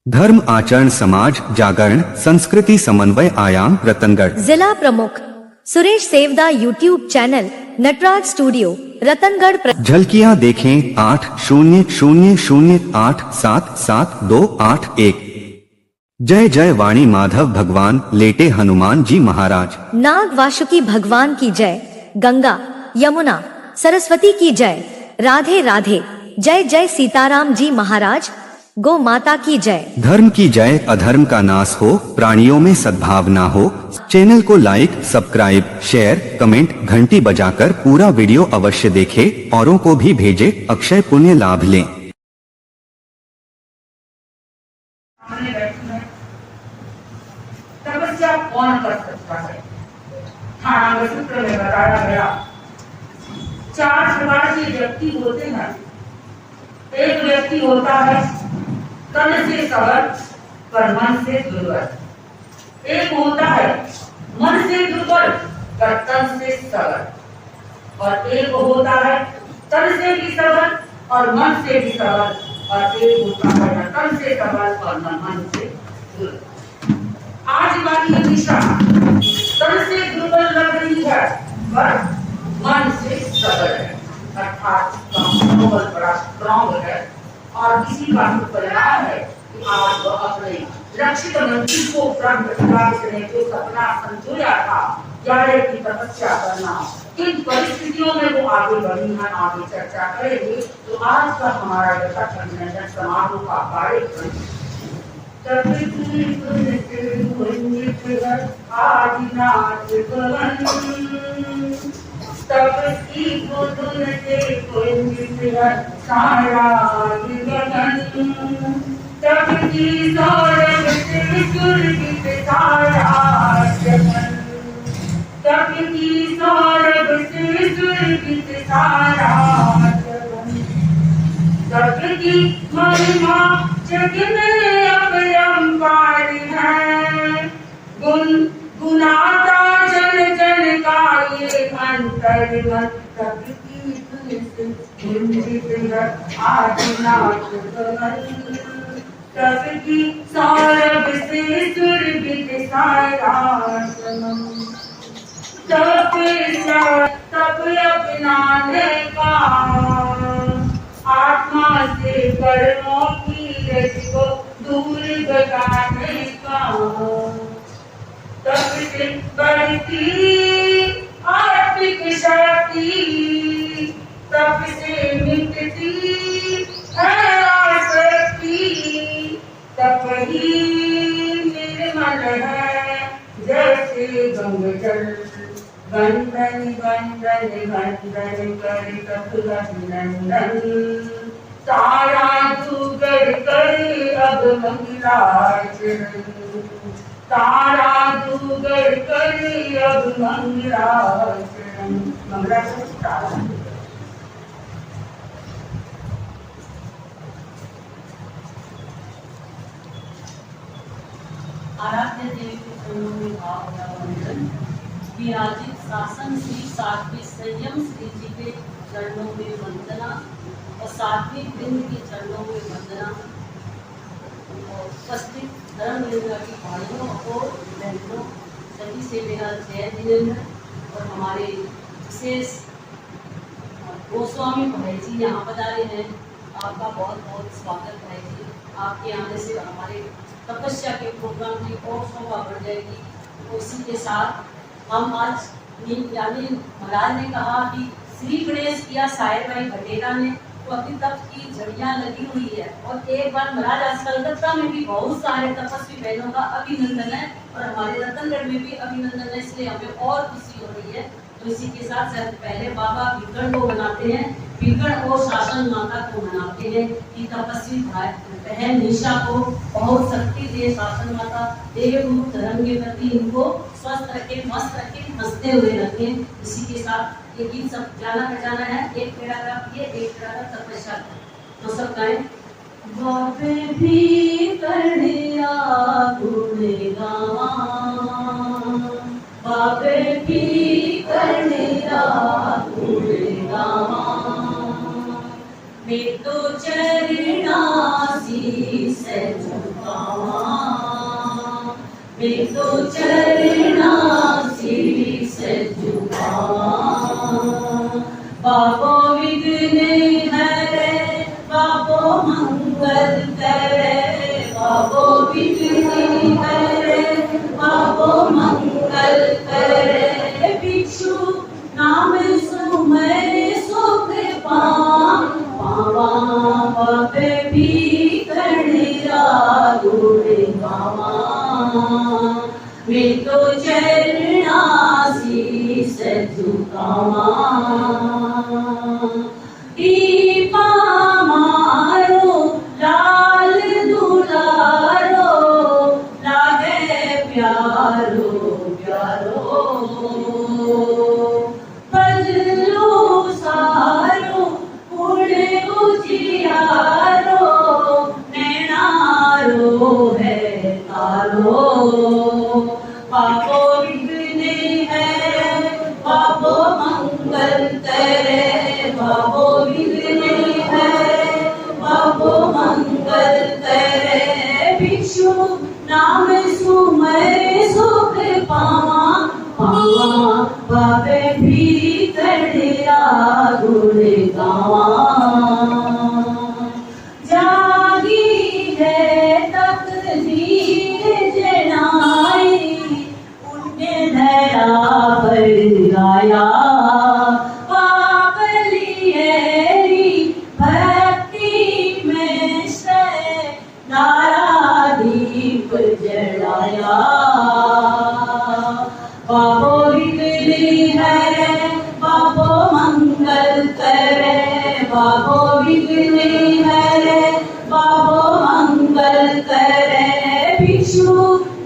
धर्म आचरण समाज जागरण संस्कृति समन्वय आयाम रतनगढ़। जिला प्रमुख Suresh Sevda YouTube channel Nataraj studio Ratangarh. झलकियां देखें 8000087728 जय जय वाणी माधव भगवान लेटे हनुमान जी महाराज। नाग वासुकी भगवान की जय। गंगा यमुना सरस्वती की जय। राधे राधे जय जय सीताराम जी महाराज। गो माता की जय। धर्म की जय। अधर्म का नाश हो, प्राणियों में सद्भावना हो। चैनल को लाइक सब्सक्राइब शेयर कमेंट घंटी बजाकर पूरा वीडियो अवश्य देखें, औरों को भी भेजें, अक्षय पुण्य लाभ लें। तपस्या कौन कर सकता है? हाँ, सूत्र में बताया गया 4 प्रकार के व्यक्ति होते हैं। एक व्यक्ति होता है तन से सबल पर मन से दुर्बल। एक होता है मन से दुर्बल पर तन से सबल, और एक होता है तन से भी सबल और मन से भी सबल, और एक होता है तन से सबल और मन से दुर्बल। आज वाली दिशा तन से दुर्बल लग रही है पर मन से सबल है, अर्थात मनोबल बड़ा स्ट्रॉन्ग है। और इसी का परिणाम है कि आज वह अपने लक्षित मंजिल को प्राप्त करने जो सपना संजोया था, जाड़े की तपस्या करना, किन परिस्थितियों में वो आगे बढ़ी है, आगे चर्चा करेंगे। तो आज का हमारा दशक अभिनंदन समारोह का कार्यक्रम आदिनाथ भवन तब की बुधुन से कुंजित सारा गगन, तब की सौरभ से सुरभित सारा जगन, तब की सौरभ से सुरभित सारा जगन, तब की महिमा जग में अपरंपार है। गुण गुनाता जन जन का ये अंतर मन, तब की कुंजित आदिनाथ भवन, तब की सौरभ से सुरभित सारा जगन, तप अपनाने का आत्मा से कर्मों की रज को दूर भगाने का, तब से बढ़ती आत्मिक शक्ति, तब से मिटती है आसक्ति, तब ही निर्मल है जैसे गंगा जल। वंदन वंदन वंदन कर तप अभिनंदन, सारा दुगड़ कर अब मंगलाचरण, सारा दुगड़ कर अब मंगलाचरण। मंगलाचरण आराध्य देवी के चरणों में भाव वंदन। विराजित शासन श्री साध्वी संयम श्री जी के चरणों में वंदना, और साध्वी वृंद के चरणों में वंदना। और उपस्थित धर्म की भाइयों और बहनों सभी से मेरा जय जिनेंद्र। और हमारे विशेष गोस्वामी भाई जी यहाँ पधारे हैं, आपका बहुत बहुत स्वागत भाई जी। आपके आने से हमारे तपस्या के प्रोग्राम की और शोभा बढ़ जाएगी। उसी के साथ हम आज यानी महाराज ने कहा कि श्री गणेश किया शायर भाई भटेरा ने, तो अभी तक की झड़ियाँ लगी हुई है। और एक बार महाराज आज कलकत्ता में भी बहुत सारे तपस्वी बहनों का अभिनंदन है, और हमारे रतनगढ़ में भी अभिनंदन है, इसलिए हमें और खुशी हो रही है। तो इसी के साथ पहले बाबा भीकड़ को मनाते हैं, भीकड़ और शासन माता को मनाते हैं कि तपस्वी बहन निशा को बहुत शक्ति दे शासन माता, देव गुरु धर्म के प्रति इनको स्वस्थ रखे, मस्त रखे, हंसते हुए रखे। इसी के साथ ये गीत सब जाना पहचाना है, एक पैराग्राफ ये, एक पैराग्राफ तपस्या। तो सब गाएं। बाबे भी कन्या गुण गावा, बाबे भी कन्या गुण गावा, मैं तो चरणासी से झुका झुकावा मैं तो चरना शीश झुकावा बाबो विघ्न हरे बाबो मंगल करे बाबो विघ्न हरे बाबो मंगल करे भिक्षु नाम सुमर सुख पावा बाबे भी कणिया गुण गावा मैं तो चरना शीश झुकावा दीपा मारो लाल दुलारो लागे प्यारो प्यारो बदलो सारो उड़े उजियारो नैनारो है तारो बाबो विघ्न है बाबो मंगल करे बाबो विघ्न है बाबो मंगल करे भिक्षु नाम सुमर सुख पावा बाबे भी कड़िया गुण गावा जागी है तकदीर जनाई उनने धरा पर गाया भक्ति में से नारा दीप जलाया बाबो विघ्न हरे बाबो मंगल करे बाबो विघ्न हरे बाबो मंगल करे भिक्षु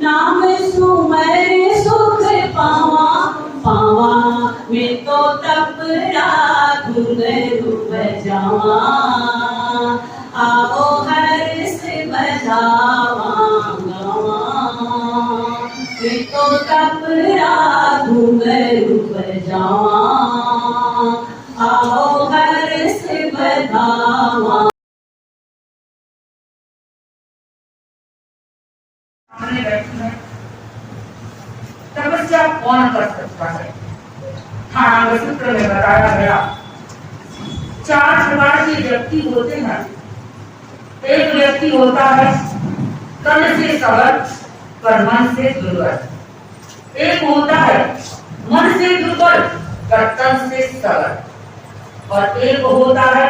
नाम सुमर सुख पावा मैं तो तपरा घुंघरू बजावा आओ हर से बजावा गावा मैं तो तपरा घुंघरू बजावा आओ हर से बजावा सामने बैठे तपस्या कौन कर सकता है? ठाणांग सूत्र में बताया गया 4 प्रकार के व्यक्ति होते हैं। एक व्यक्ति होता है तन से सबल पर मन से दुर्बल, एक होता है मन से दुर्बल पर तन से सबल, और एक होता है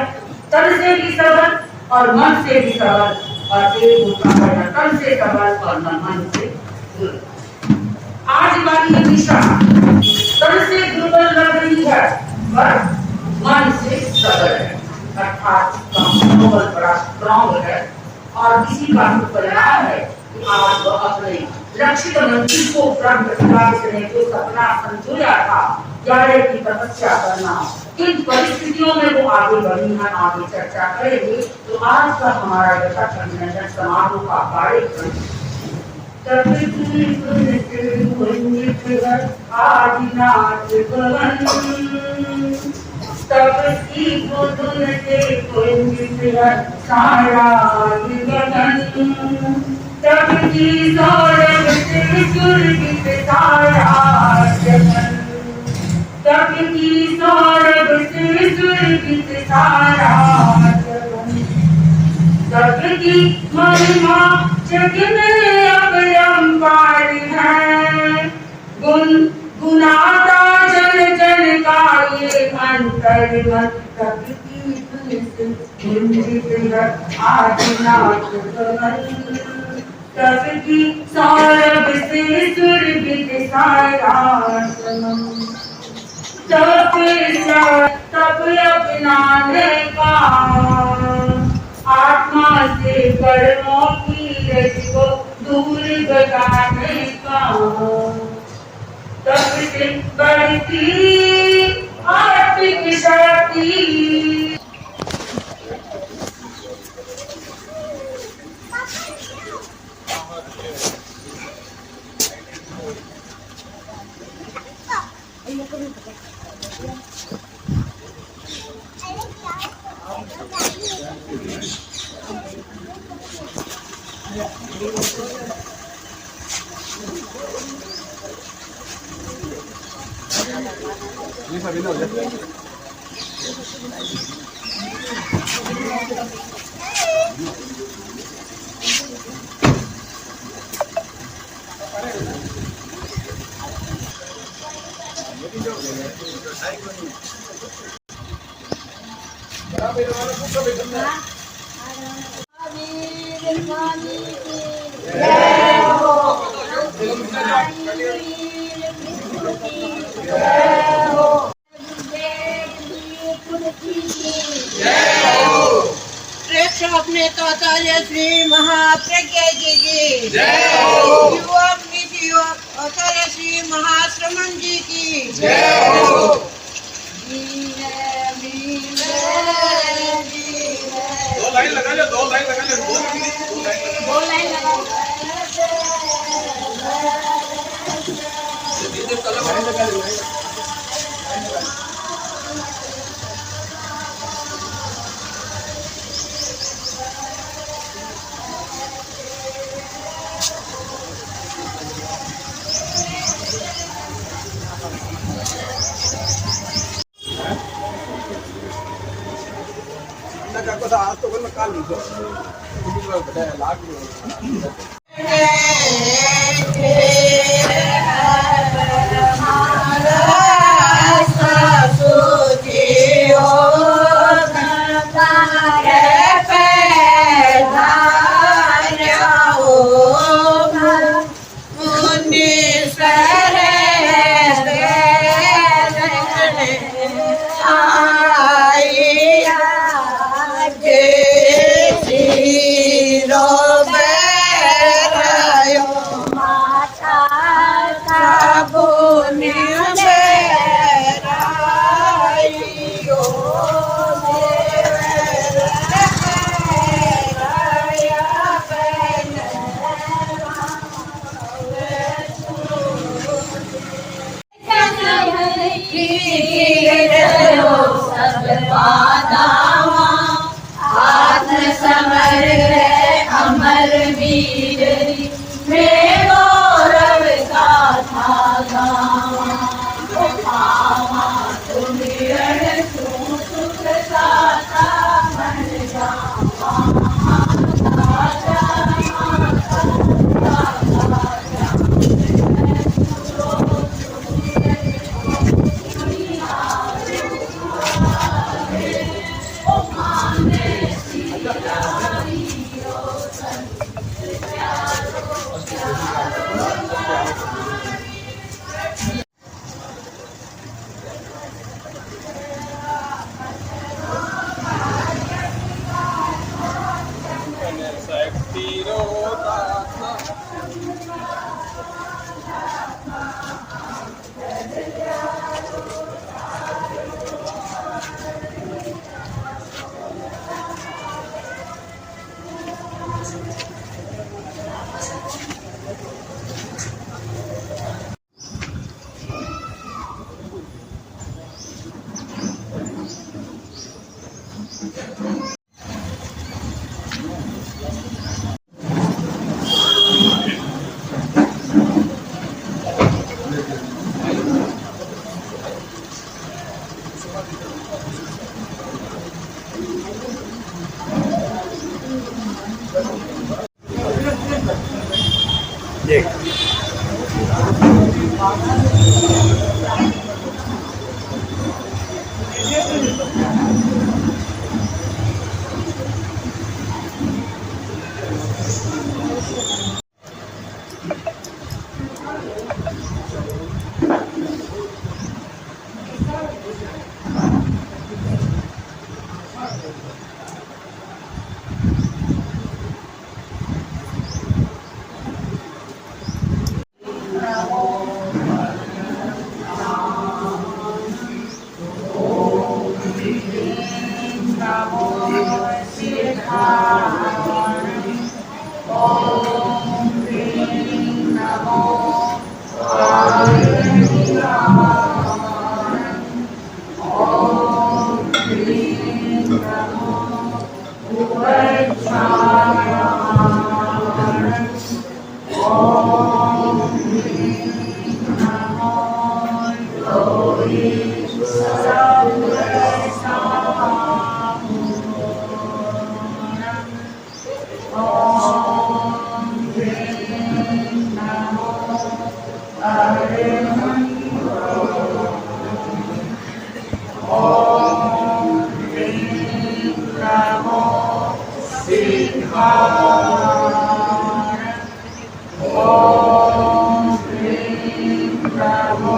तन से भी सबल और मन से भी सबल, और एक होता है तन से सबल और मन से दुर्बल। आज वाली ये दिशा तन से दुर्बल लग रही है पर मन से सबल है, अर्थात मनोबल बड़ा स्ट्रॉन्ग है, और इसी का परिणाम है कि आज वह अपने लक्षित मंजिल को प्राप्त करने जो सपना संजोया था, ग्यारह की तपस्या करना, किन परिस्थितियों में वो आगे बढ़ी है, आगे चर्चा करेंगे। तो आज का हमारा यथा अभिनंदन समारोह का कार्यक्रम आदिनाथ भवन तब की बुधन से सारा गगन तब की सौरभ से सुरभित सारा जगन तब की सौरभ से सुरभित सारा जगन तब की महिमा जग में अपरंपार है, गुण गुनाता जन जन का ये अंतर्गत तब की गुंजित है आदिनाथ भवन तब की सौरभ से सुरभित सारा जगन तप अपनाने का आत्मा से कर्मों की रज को दूर भगाने का तब से बढ़ती आर्थिक शक्ति Yeah. प्रेक्षक नेता श्री महाप्रज्ञा जी की जय हो। युवक नीति युवक आचार्य श्री महाश्रमण जी की जय हो। दो लाइन लगा लो, दो लाइन लगा लो, दो लाइन लगा लो। आज तो बोल काल अमर वीर में गौरव का धागा तुम सुख साता मन जावा। Namo ओम ह्रीं नमो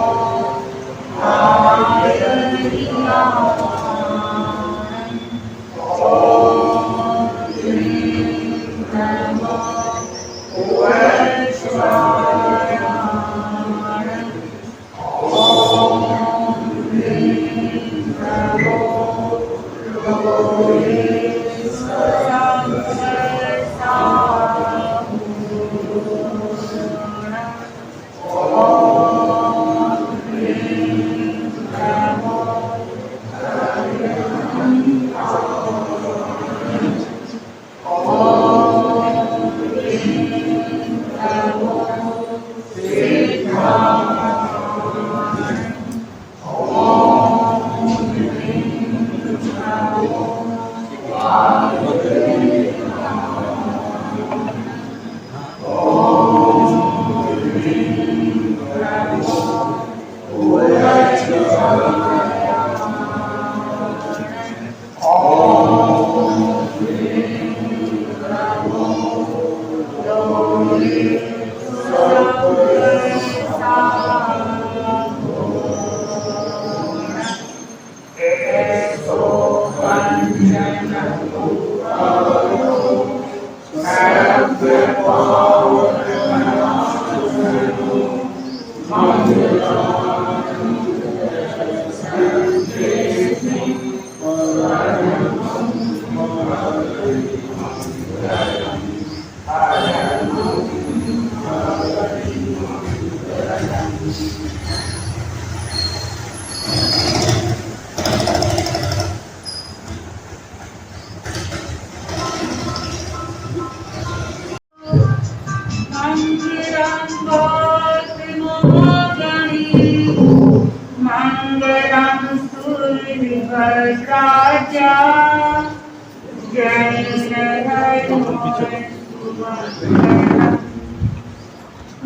मंगलम सूर्यभद्राजा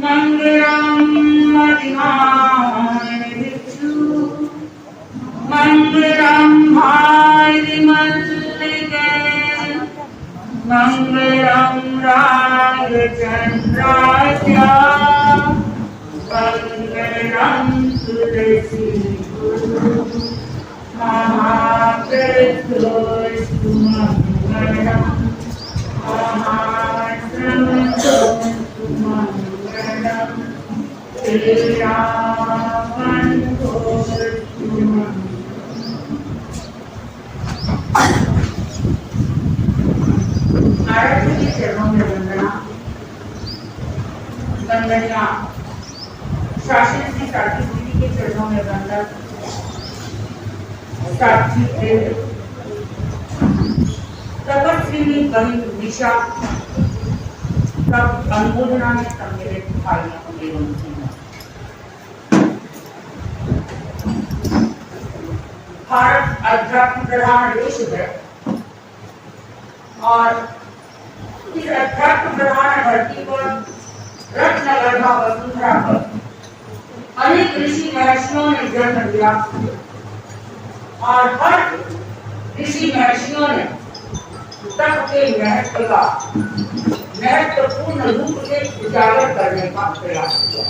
मंगलम मदिमानिषु मंगलम भाइमल्लिके मंगलम राजचंद्राजा मंगलम तुलसी गुरु महाप्रभु मंगलम महाश्रमणम श्री राम आरती के चरणों में वंदना वंदनिया शासन की साथी दीदी के चरणों में वंदन साक्षी तपस्विनी बनी दिशा सब अनुमोदना में सम्मिलित भाइयों एवं भारत अध्यात्म प्रधान देश है और इस अध्यात्म प्रधान धरती पर रत्नगर्भा वसुंधरा पर अनेक ऋषि महर्षियों ने जन्म लिया और हर ऋषि महर्षियों ने तप के महत्व का महत्वपूर्ण रूप से उजागर करने का प्रयास किया।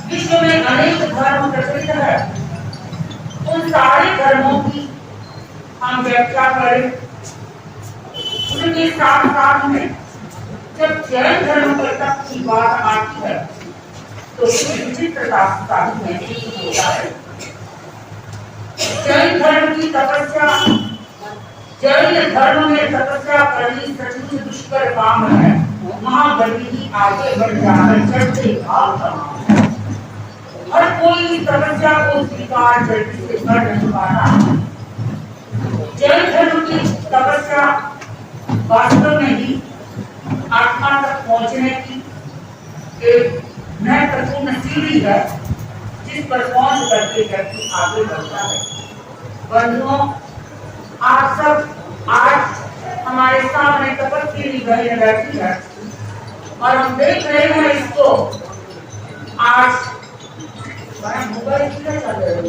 विश्व में अनेक धर्म प्रचलित है, उन सारे धर्मों की हम व्याख्या करें, उनके साथ साथ में जब जैन धर्म पर तप की बात आती है तो विचित्रता महसूस होता है। जैन धर्म की तपस्या, जैन धर्म में तपस्या करनी सचमुच दुष्कर काम है। महाबली ही आगे बढ़ जाकर चढ़ते भाव करना है। हर कोई इस तपस्या को स्वीकार जल्दी से कर नहीं पाता। जैन धर्म की तपस्या वास्तव में ही आत्मा तक पहुंचने की एक महत्वपूर्ण सीढ़ी है, जिस पर पहुंच करके व्यक्ति आगे बढ़ता है। बंधुओं, आप सब आज हमारे सामने तपस्वी बहन बैठी है और हम देख रहे हैं इसको आज मोबाइल किधर चल रहे हो?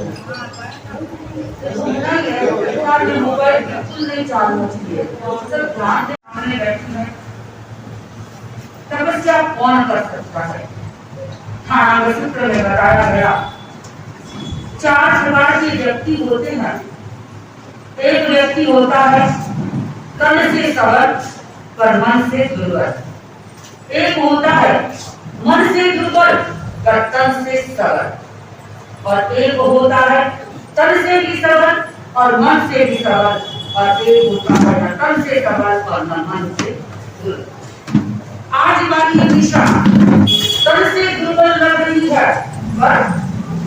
मोबाइल बिल्कुल नहीं चलाना चाहिए। सब ध्यान से सामने बैठी है। तपस्या कौन कर सकता है? ठाणांग सूत्र में बताया गया 4 प्रकार के व्यक्ति होते हैं। एक व्यक्ति होता है तन से सबल पर मन से दुर्बल। एक होता है मन से दुर्बल पर तन से सबल। और एक होता है तन से भी सबल और मन से भी सबल। और एक होता है तन से सबल और मन से दुर्बल। आज वाली दिशा तन से दुर्बल लग रही है पर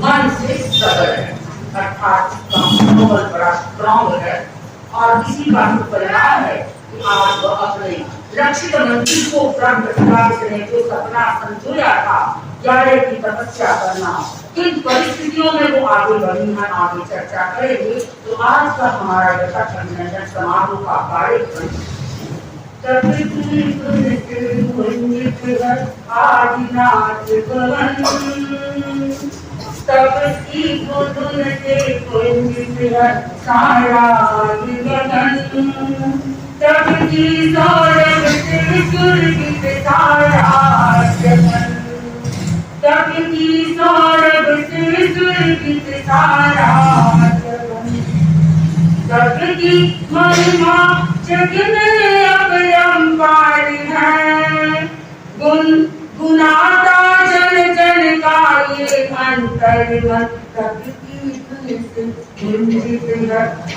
मन से सबल है, अर्थात मनोबल बड़ा स्ट्रॉन्ग है। और इसी बात का परिणाम है कि आज वह अपने लक्षित मंजिल को प्राप्त करने जो सपना संजोया था, जाड़े की तपस्या करना, किन परिस्थितियों में वो आगे बढ़ी है, आगे चर्चा करेंगे। तो आज का हमारा दशक अभिनंदन समारोह का कार्यक्रम आदिनाथ भवन तपस्वी को धुन से कुंजित सारा गगन तपकी सौरभ से सुरभित सारा जगन तपकी सौरभ से सुरभित सारा जगन तपकी महिमा जगन अपरंपार है। गुनाता जन जन का ये अंतर्मन तपकी धुन से कुंजित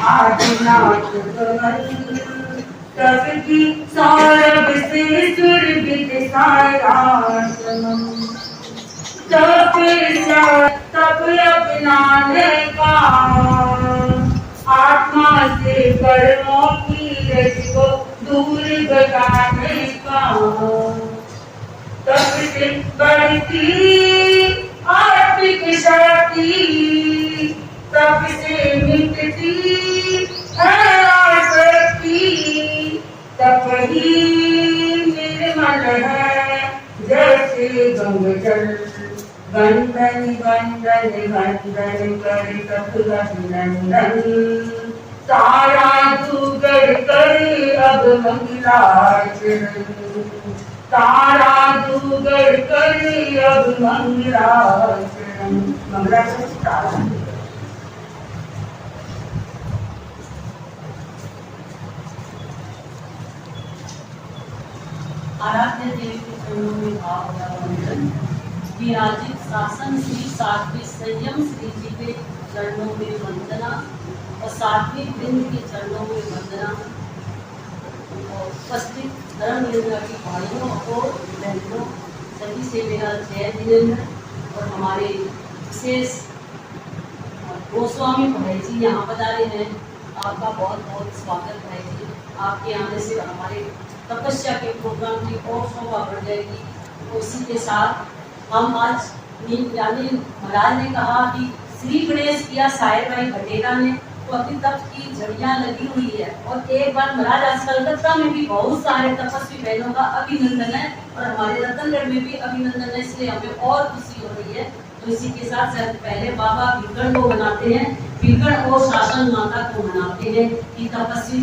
आदिनाथ भवन तपकी सौरभ से सुरभित सारा जगन तप अपनाने का आत्मा से कर्मों की रज को दूर भगाने का तप से बढ़ती आत्मिक शक्ति तप से मिटती है आसक्ति तप ही निर्मल है जैसे गंगा जल वंदन वंदन वंदन कर तप अभिनंदन सारा दुगड़ कर अब मंगलाचरण सारा दुगड़ कर अब मंगलाचरण मंगलाचरण। आराध्य देवी के चरणों में भाव वंदन। विराजित शासन श्री सात्विक संयम श्री जी के चरणों में वंदना और सात्विक बिंद के चरणों में वंदना। और उपस्थित धर्म योजना की भाइयों और बहनों सभी से मेरा जय जिनेंद्र। और हमारे विशेष गोस्वामी भाई जी यहाँ पधारे हैं, आपका बहुत बहुत स्वागत भाई जी। आपके आने से हमारे तपस्या के प्रोग्राम की और शोभा बढ़ जाएगी। उसी के साथ हम आज यानी महाराज ने कहा कि श्री गणेश किया साहिर भाई भटेरा ने, तो अभी तप की झड़ियाँ लगी हुई है। और एक बार महाराज आज कलकत्ता में भी बहुत सारे तपस्वी बहनों का अभिनंदन है और हमारे रतनगढ़ में भी अभिनंदन है, इसलिए हमें और खुशी हो रही है। तो इसी के साथ पहले बाबा भीलगढ़ को मनाते हैं, भीलगढ़ और शासन माता को मनाते हैं कि तपस्वी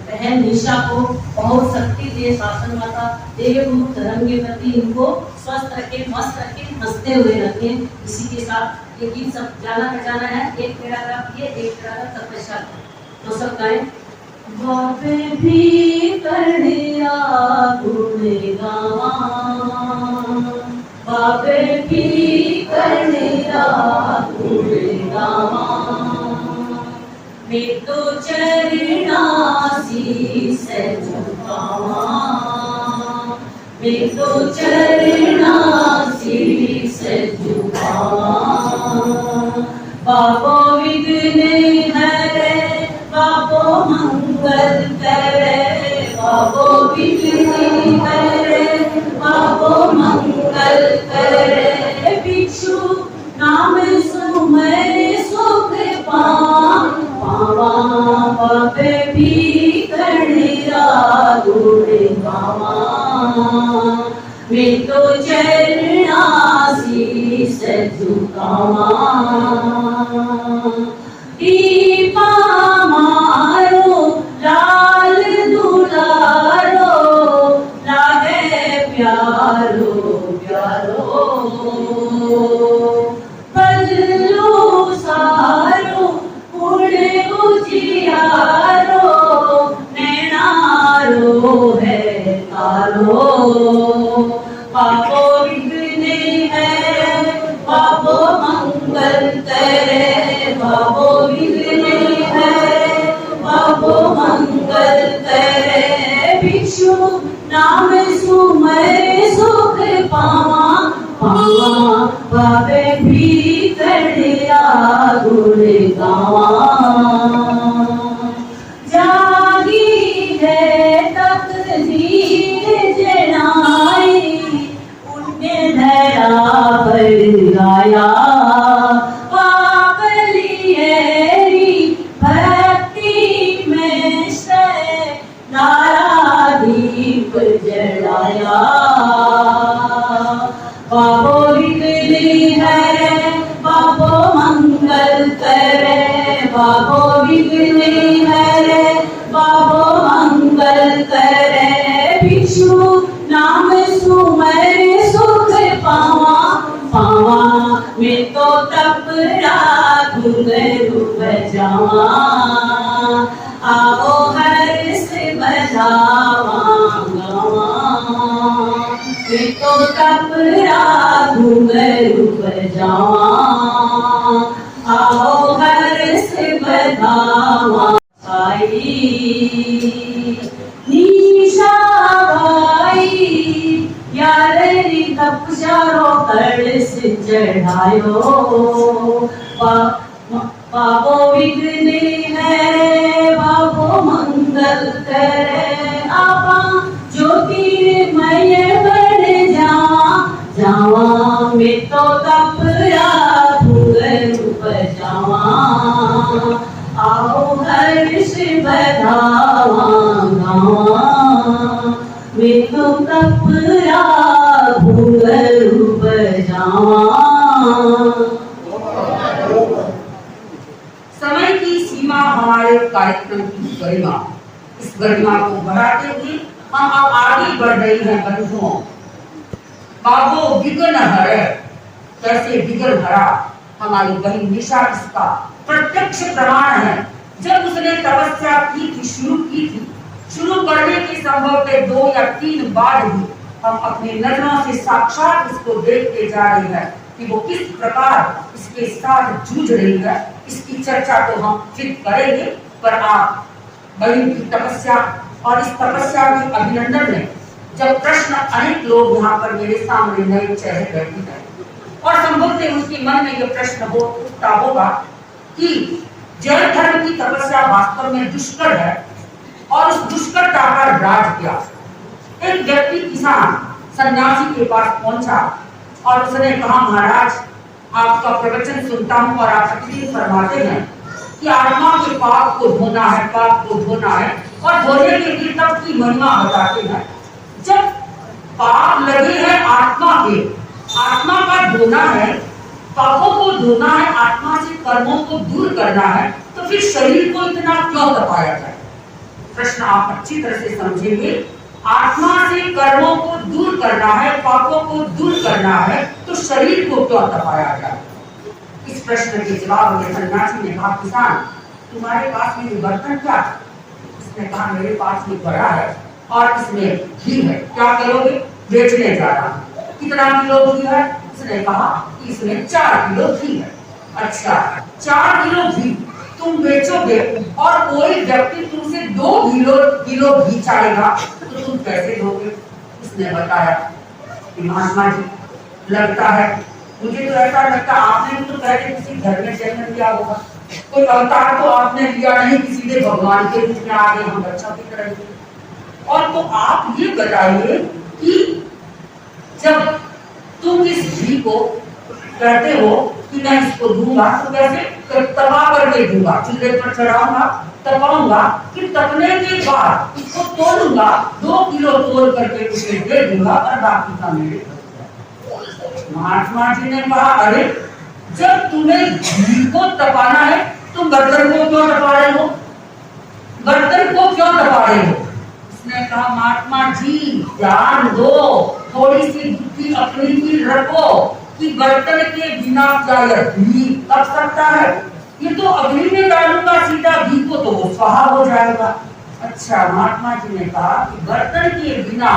बहन निशा को बहुत शक्ति दे शासन माता, देव रूप धर्म के प्रति इनको स्वस्थ रखे, मस्त रखे, हंसते हुए रखे। इसी के साथ ये गीत सब जाना पहचाना है, एक पैराग्राफ ये, एक पैराग्राफ तपस्या। तो सब गाएं। बाबे भी करनिया गुणगावा, बाबे भी करनिया गुणगावा, मैं तो चरणा शीस झुकावा, मैं तो चरणा शीस झुकावा। बाबो विघ्न हरे, बाबो मंगल करे, बाबो विघ्न हरे, बाबो मंगल करे। भिक्षु नाम सुमर सुख पावा, बाबे भी करनिया गुण गावा, मैं तो चरणा शीस झुकावा दीपा मारो लाल दुलारो लागे प्यारो प्यारो बदलो सारो उड़े उजियारो नैनारो है तारो पापो विघ्ने है पापो मंगल करे पापो विघ्ने है पापो मंगल करे भिक्षु नाम सुमरे सुख पावा पावा पावे भीतर गुण गावा जागी है तकदीर जनाई पुण्य धरा पर गाया पाप लिएरी भक्ति में से नारा दीप जलाया बाबो विघ्ने है बाबो मंगल करे बाबो विघ्ने है बाबो मंगल करे भिक्षु नाम सुमरे सुख पावा पावा मैं तो तप घुंघरू बजावा आओ हर से बजावा गावा मैं तो तप घुंघरू बजावा आओ हर से बजावा आई निशा भाई यार री तपस्यारो कलश चढ़ायो बाबो विघ्ने है बाबो मंगल करे आपा ज्योतिर्मय बन जावा मैं तो तपरा घुंघरू बजावा आओ हर्ष बधावा गावा मैं तो तपरा घुंघरू बजावा। समय की सीमा हमारे कार्यक्रम की गरिमा, इस गरिमा को बढ़ाते हुए हम अब आगे बढ़ रही हैं बंधुओं। बाबो विघ्न हरे, कैसे विघ्न हरा हमारी बहन निशा इसका प्रत्यक्ष प्रमाण है। जब उसने तपस्या की थी, शुरू करने के संभव के 2 या 3 बार ही हम अपनी नजरों से साक्षात इसको देखते जा रहे हैं कि वो किस प्रकार इसके साथ जूझ रही है। इसकी चर्चा तो हम फिर करेंगे, पर आप बहन की तपस्या और इस तपस्या के अभिनंदन में जब प्रश्न अनेक लोग यहाँ पर मेरे सामने नए चेहरे बैठे हैं और संभवतः उसके मन में यह प्रश्न उठता होगा कि जैन धर्म की तपस्या वास्तव में दुष्कर है और उस दुष्करता का राज क्या। एक व्यक्ति किसान सन्यासी के पास पहुंचा और उसने कहा, महाराज आपका प्रवचन सुनता हूं और आप प्रतिदिन फरमाते हैं कि आत्मा के पाप को धोना है, पाप को धोना है और धोने के लिए तब की महिमा बताते हैं। जब पाप लगे हैं आत्मा के, आत्मा का धोना है, पापों को धोना है, आत्मा से कर्मों को दूर करना है, तो फिर शरीर को इतना क्यों तपाया जाए। प्रश्न आप अच्छी तरह से समझेंगे। आत्मा से कर्मों को दूर करना है, पापों को दूर करना है, तो शरीर को क्यों तपाया जाए। इस प्रश्न के जवाब में सन्यासी ने कहा, किसान तुम्हारे पास में बर्तन क्या है। उसने कहा, मेरे पास में बड़ा है और इसमें घी है, क्या करोगे। बेचने जा रहा हूं। कितना किलो घी है। उसने कहा कि इसमें 4 किलो घी है। अच्छा, 4 किलो घी तुम बेचोगे और कोई व्यक्ति तुमसे 2 किलो घी चाहेगा तो तुम कैसे दोगे। उसने बताया कि महात्मा जी लगता है, मुझे तो ऐसा लगता आपने तो पहले किसी घर में जन्म लिया होगा, कोई अवतार तो आपने लिया नहीं, किसी ने भगवान के रूप में आ गए, हम बच्चों की तरह। और तो आप ये बताइए कि जब तुम इस घी को कहते हो कि मैं इसको दूंगा तो कैसे तबाह करके दूंगा, चूल्हे पर चढ़ाऊंगा तपाऊंगा, फिर तपने के बाद उसको तोड़ूंगा, 2 किलो तोड़ करके उसे दे दूंगा और बाकी का मेरे घर। महात्मा जी ने कहा, अरे जब तुम्हें घी को तपाना है तुम बर्तन को क्यों तपा रहे हो? बर्तन को क्यों तपा रहे हो? उसने कहा, महात्मा जी ध्यान दो, थोड़ी सी बुद्धि अपनी भी रखो कि बर्तन के बिना क्या यह घी तप सकता है? ये तो अग्नि में डालूंगा सीधा घी को तो वो स्वाहा हो जाएगा। अच्छा, महात्मा जी ने कहा कि बर्तन के बिना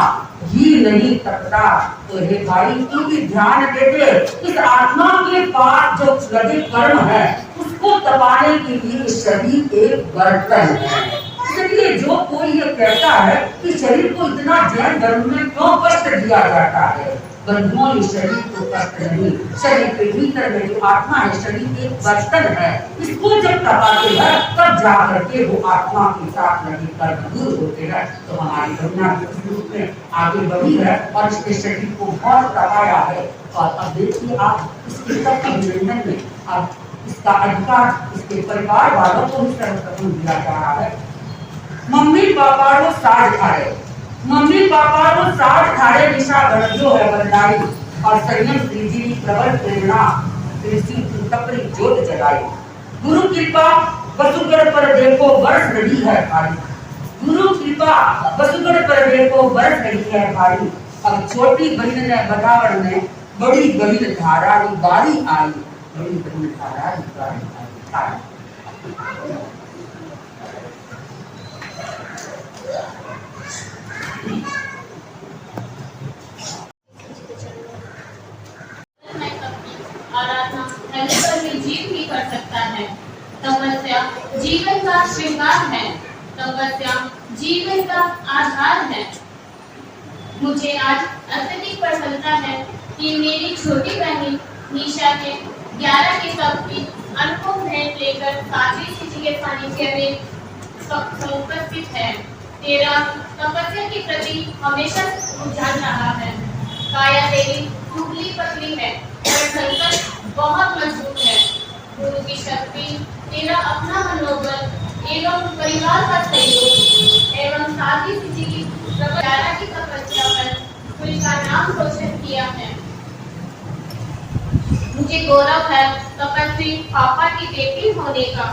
घी नहीं तपता, तो हे भाई तू भी ध्यान दे दे, इस आत्मा के पास जो लगे कर्म है उसको तपाने के लिए शरीर एक बर्तन है। इसलिए जो कोई ये कहता है कि शरीर को इतना जैन धर्म में क्यों कष्ट दिया जाता है, बंधुओं ये शरीर को कष्ट नहीं, शरीर के भीतर में जो आत्मा है शरीर एक बर्तन है, इसको जब तपाते हैं तब जा करके वो आत्मा के साथ लगे कर्म दूर होते हैं। तो हमारी करुणा के रूप में आगे बढ़ी है और इसके शरीर को बहुत तपाया है। और अब देखिए आप इसके तक अभिनंदन में अब इसका अधिकार इसके परिवार वालों को ही सर्वप्रथम दिया जा रहा है। मम्मी पापा को साथ खाए, मम्मी पापा को साथ खाए दिशा गणजो है बंदाई, और संयम श्री जी प्रबल प्रेरणा कृषि तपरी ज्योत जलाई। गुरु कृपा वसुगढ़ पर देखो वर्ष रही है भाई, गुरु कृपा वसुगढ़ पर देखो वर्ष रही है भाई। अब छोटी बहन ने बदावड़ में बड़ी बहन धाराड़ी बारी आई, बड़ी बहन धाराड़ी बारी आई। आराधना पर भी जीव ही कर सकता है। तपस्या जीवन का श्रृंगार है, तपस्या जीवन का आधार है। मुझे आज अत्यधिक प्रसन्नता है कि मेरी छोटी बहन निशा के 11 के सब की अनुपम भेंट लेकर साध्वी जी के सानिध्य में उपस्थित है। तेरा तपस्या के प्रति हमेशा रुझान रहा है। काया तेरी दुबली पतली है और संकल्प बहुत मजबूत है। गुरु की शक्ति, तेरा अपना मनोबल एवं परिवार का सहयोग एवं साथी जी की प्रकारा की तपस्या पर गुरु का नाम रोशन किया है। मुझे गौरव है तपस्वी पापा की बेटी होने का।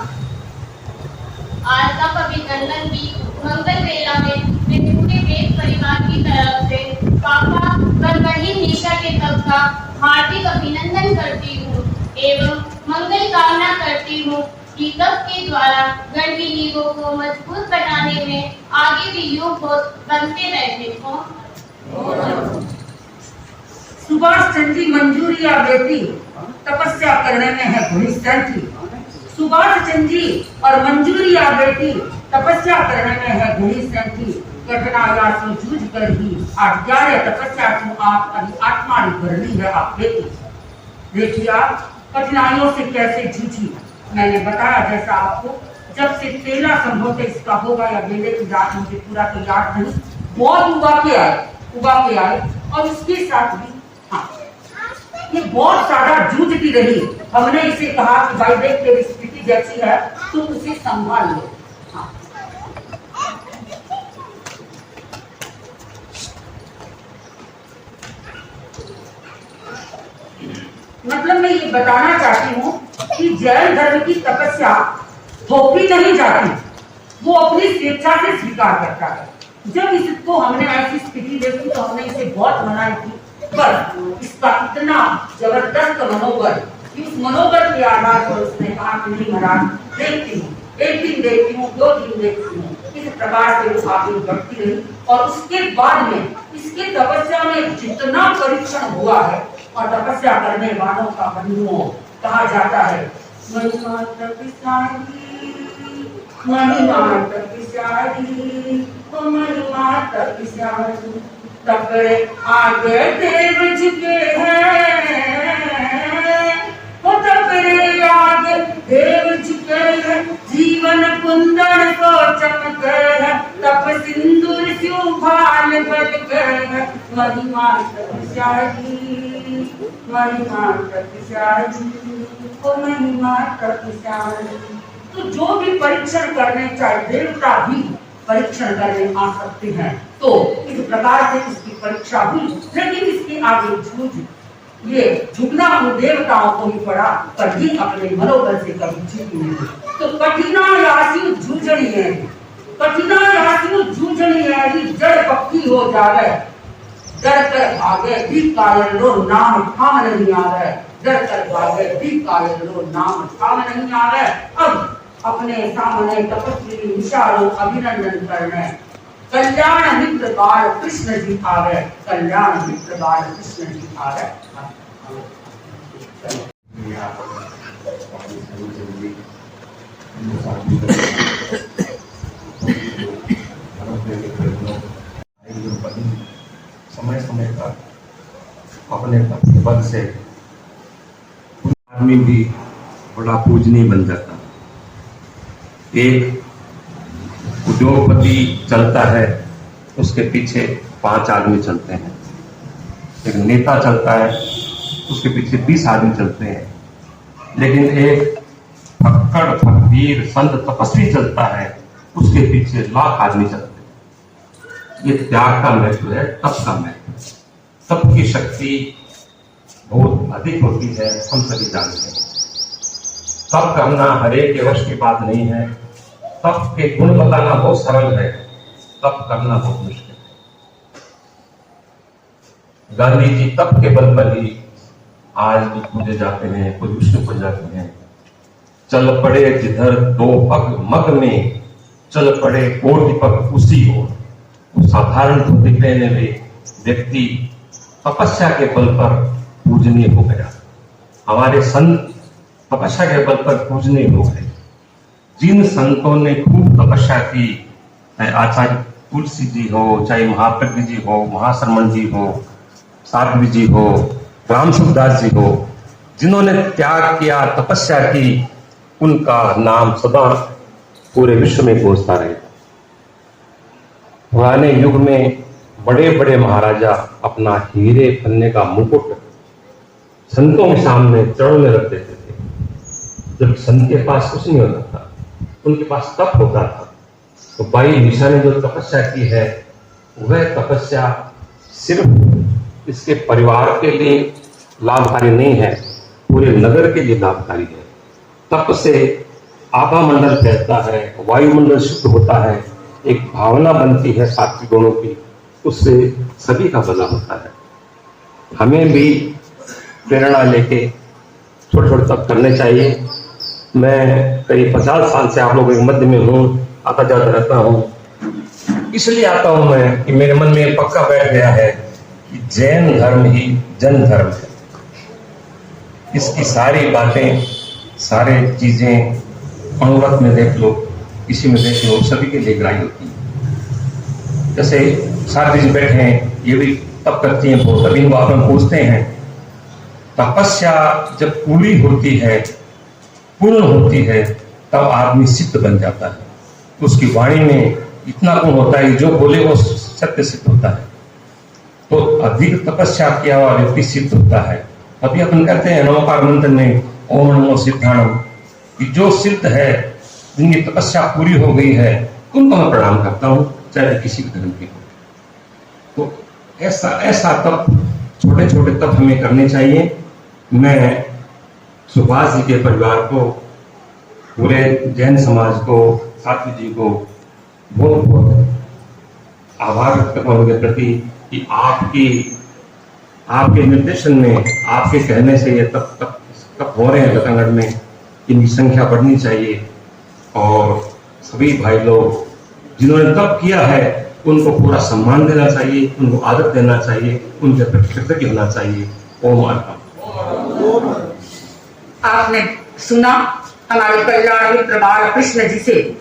आज तक अभिनंदन भी मंगल वेला में मैं पूरे वेद परिवार की तरफ से पापा और बहन निशा के तप का हार्दिक अभिनंदन करती हूँ एवं मंगल कामना करती हूँ कि तप के द्वारा गणवी नींवों को मजबूत बनाने में आगे भी योग बनते रहे हो। सुभाष चंद्र मंजूरिया बेटी तपस्या करने में है घुड़ीसैंठी। सुभाष चंद्र और मंजूरिया बेटी तपस्या करने में है घुड़ीसैंठी। कठिनाइयों से जूझ कर ही आज्ञा तपस्या को आप अभी आत्मा ने भर ली है आप बेटी। देखिए आप कठिनाइयों से कैसे जूझी। मैंने बताया जैसा आपको, जब से 13 संभव इसका होगा या बेले की रात मुझे पूरा तो याद नहीं, बहुत उबा के आए और उसके साथ भी हाँ ये बहुत सारा जूझती रही। हमने इसे कहा कि भाई देख तेरी स्थिति जैसी है तो उसे संभाल लो। हाँ। मतलब मैं ये बताना चाहती हूँ कि जैन धर्म की तपस्या थोपी नहीं जाती, वो अपनी स्वेच्छा से स्वीकार करता है। जब इसको हमने ऐसी स्थिति देखी तो हमने इसे बहुत मनाई थी, पर इसका इतना जबरदस्त मनोबल कि उस मनोबल के आधार पर उसने कहा कि नहीं महाराज देखती हूँ, एक दिन देखती हूँ, 2 दिन देखती हूँ। इस प्रकार से वो आगे बढ़ती रही और उसके बाद में इसके तपस्या में जितना परीक्षण हुआ है और तपस्या करने वालों का बंधुओं कहा जाता है महिमा तपस्यारी, महिमा तपस्यारी, महिमा तपस्यारी। तपरे आगे देव झुके हैं, तपरे आगे देव झुके हैं, जीवन कुंदन को चमके हैं, तप सिंदूर स्यों भाल बलके हैं। महिमा तपस्यारी, महिमा तपस्यारी, ओ महिमा तपस्यारी। तो जो भी परीक्षण करने चाहे देवता भी परीक्षण करने आ सकते हैं। तो इस प्रकार से इसकी परीक्षा हुई, लेकिन इसके आगे झूठ, ये झुकना उन देवताओं को ही पड़ा, पर ये अपने मनोबल से कभी झुकी नहीं। तो कठिनायासी जूझनी है, कठिनायासी जूझनी है, जड़ पक्की हो जावे, डर कर भागे भी कायल लो नाम थाम नहीं आवे, डर कर भागे भी कायल लो नाम थाम नहीं आवे। अब अपने सामने तपस्वी विशालों अभिनंदन करने कल्याण मित्र बाल कृष्ण जी आवे, कल्याण मित्र बाल कृष्ण जी आवे। समय समय पर अपने पद से आदमी भी बड़ा पूजनीय बन जाता है। एक उद्योगपति चलता है, उसके पीछे 5 आदमी चलते हैं। एक नेता चलता है, उसके पीछे 20 आदमी चलते हैं। लेकिन एक फक्कड़ फकीर संत तपस्वी चलता है, उसके पीछे लाख आदमी चलते हैं। ये त्याग का महत्व है, तप का महत्व। तप की शक्ति बहुत अधिक होती है, हम सभी जानते हैं। तप करना हर एक के वश की बात नहीं है। तप के गुण बताना बहुत सरल है, तप करना बहुत मुश्किल है। गांधी जी तप के बल पर ही आज भी पूजे जाते हैं, कुछ विष्णु पूजे जाते हैं। चल पड़े जिधर 2 पग मग में, चल पड़े कोटि पग उसी हो। साधारण धोती पहने हुए व्यक्ति तपस्या के बल पर पूजनीय हो गया। हमारे संत तपस्या के बल पर पूजनीय हो गए। जिन संतों ने खूब तपस्या की, चाहे आचार्य तुलसी जी हो, चाहे महाप्रज्ञ जी हो, महाश्रमण जी हो, साध्वी जी हो, राम सुखदास जी हो, जिन्होंने त्याग किया, तपस्या की, उनका नाम सदा पूरे विश्व में पहुंचता रहेगा। पुराने युग में बड़े बड़े महाराजा अपना हीरे पन्ने का मुकुट संतों के सामने चरणों में रख देते थे। जब संत के पास कुछ नहीं होता था, उनके पास तप होता था। तो भाई निशा ने जो तपस्या की है, वह तपस्या सिर्फ इसके परिवार के लिए लाभकारी नहीं है, पूरे नगर के लिए लाभकारी है। तप से आभा मंडल फैलता है, वायुमंडल शुद्ध होता है, एक भावना बनती है सात्विक गुणों की, उससे सभी का भला होता है। हमें भी प्रेरणा लेके छोटे छोटे तप करने चाहिए। मैं करीब 50 साल से आप लोगों के मध्य में हूँ, आता जाता रहता हूँ। इसलिए आता हूँ मैं कि मेरे मन में पक्का बैठ गया है कि जैन धर्म ही जन धर्म है। इसकी सारी बातें, सारी चीजें अनुगत में देख लो, किसी में देख लो, सभी के लिए ग्राह्य होती है। जैसे सारथी जी बैठे हैं, ये भी तप करती हैं, बहुत सभी को आप पूछते हैं। तपस्या जब पूरी होती है, पूर्ण होती है, तब आदमी सिद्ध बन जाता है। तो उसकी वाणी में इतना गुण होता है, जो बोले वो सत्य सिद्ध होता है। तो अधिक तपस्या किया हुआ व्यक्ति सिद्ध होता है। अभी अपन कहते हैं नमोकार मंत्र में ओम नमो सिद्धाणम, कि जो सिद्ध है, जिनकी तपस्या पूरी हो गई है, उनको मैं प्रणाम करता हूँ, चाहे किसी भी धर्म की हो। तो ऐसा तप, छोटे छोटे तप हमें करने चाहिए। मैं सुभाष जी के परिवार को, पूरे जैन समाज को, साथी जी को बहुत बहुत आभार व्यक्त करता हूं उनके प्रति कि आपके निर्देशन में, आपके कहने से ये तप हो रहे हैं लतागढ़ में। इनकी संख्या बढ़नी चाहिए और सभी भाई लोग जिन्होंने तप किया है उनको पूरा सम्मान देना चाहिए, उनको आदर देना चाहिए, उनके प्रति कृतज्ञ होना चाहिए। ओम अर्पण। आपने सुना हमारे कल्याण मित्र बाल कृष्ण जी से,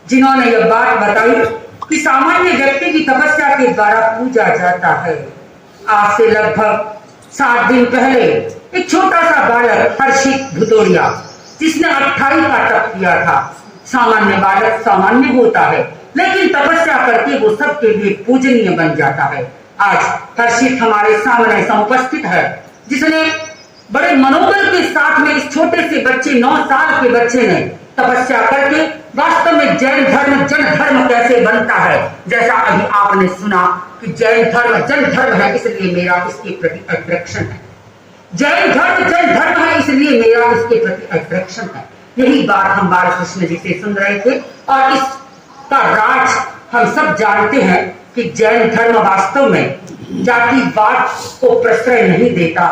जिन्होंने यह बात बताई कि सामान्य व्यक्ति की तपस्या के द्वारा पूजा जाता है। आज से लगभग 7 दिन पहले एक छोटा सा बालक हर्षित भुतोरिया, जिसने 28 का तप किया था। सामान्य बालक सामान्य होता है, लेकिन तपस्या करके वो सबके लिए पूजनीय बन जाता है। आज हर्षित हमारे सामने समुपस्थित है, जिसने बड़े मनोबल के साथ में इस छोटे से बच्चे, 9 साल के बच्चे ने तपस्या करके वास्तव में जैन धर्म जन धर्म कैसे बनता है। जैसा अभी आपने सुना कि जैन धर्म जन धर्म है, इसलिए मेरा इसके प्रति अट्रैक्शन है। जैन धर्म जन धर्म है, इसलिए मेरा इसके प्रति अट्रैक्शन है। यही बात हम बालकृष्ण जी से सुन रहे थे और इसका राज हम सब जानते हैं कि जैन धर्म वास्तव में जातिवाद को प्रश्रय नहीं देता।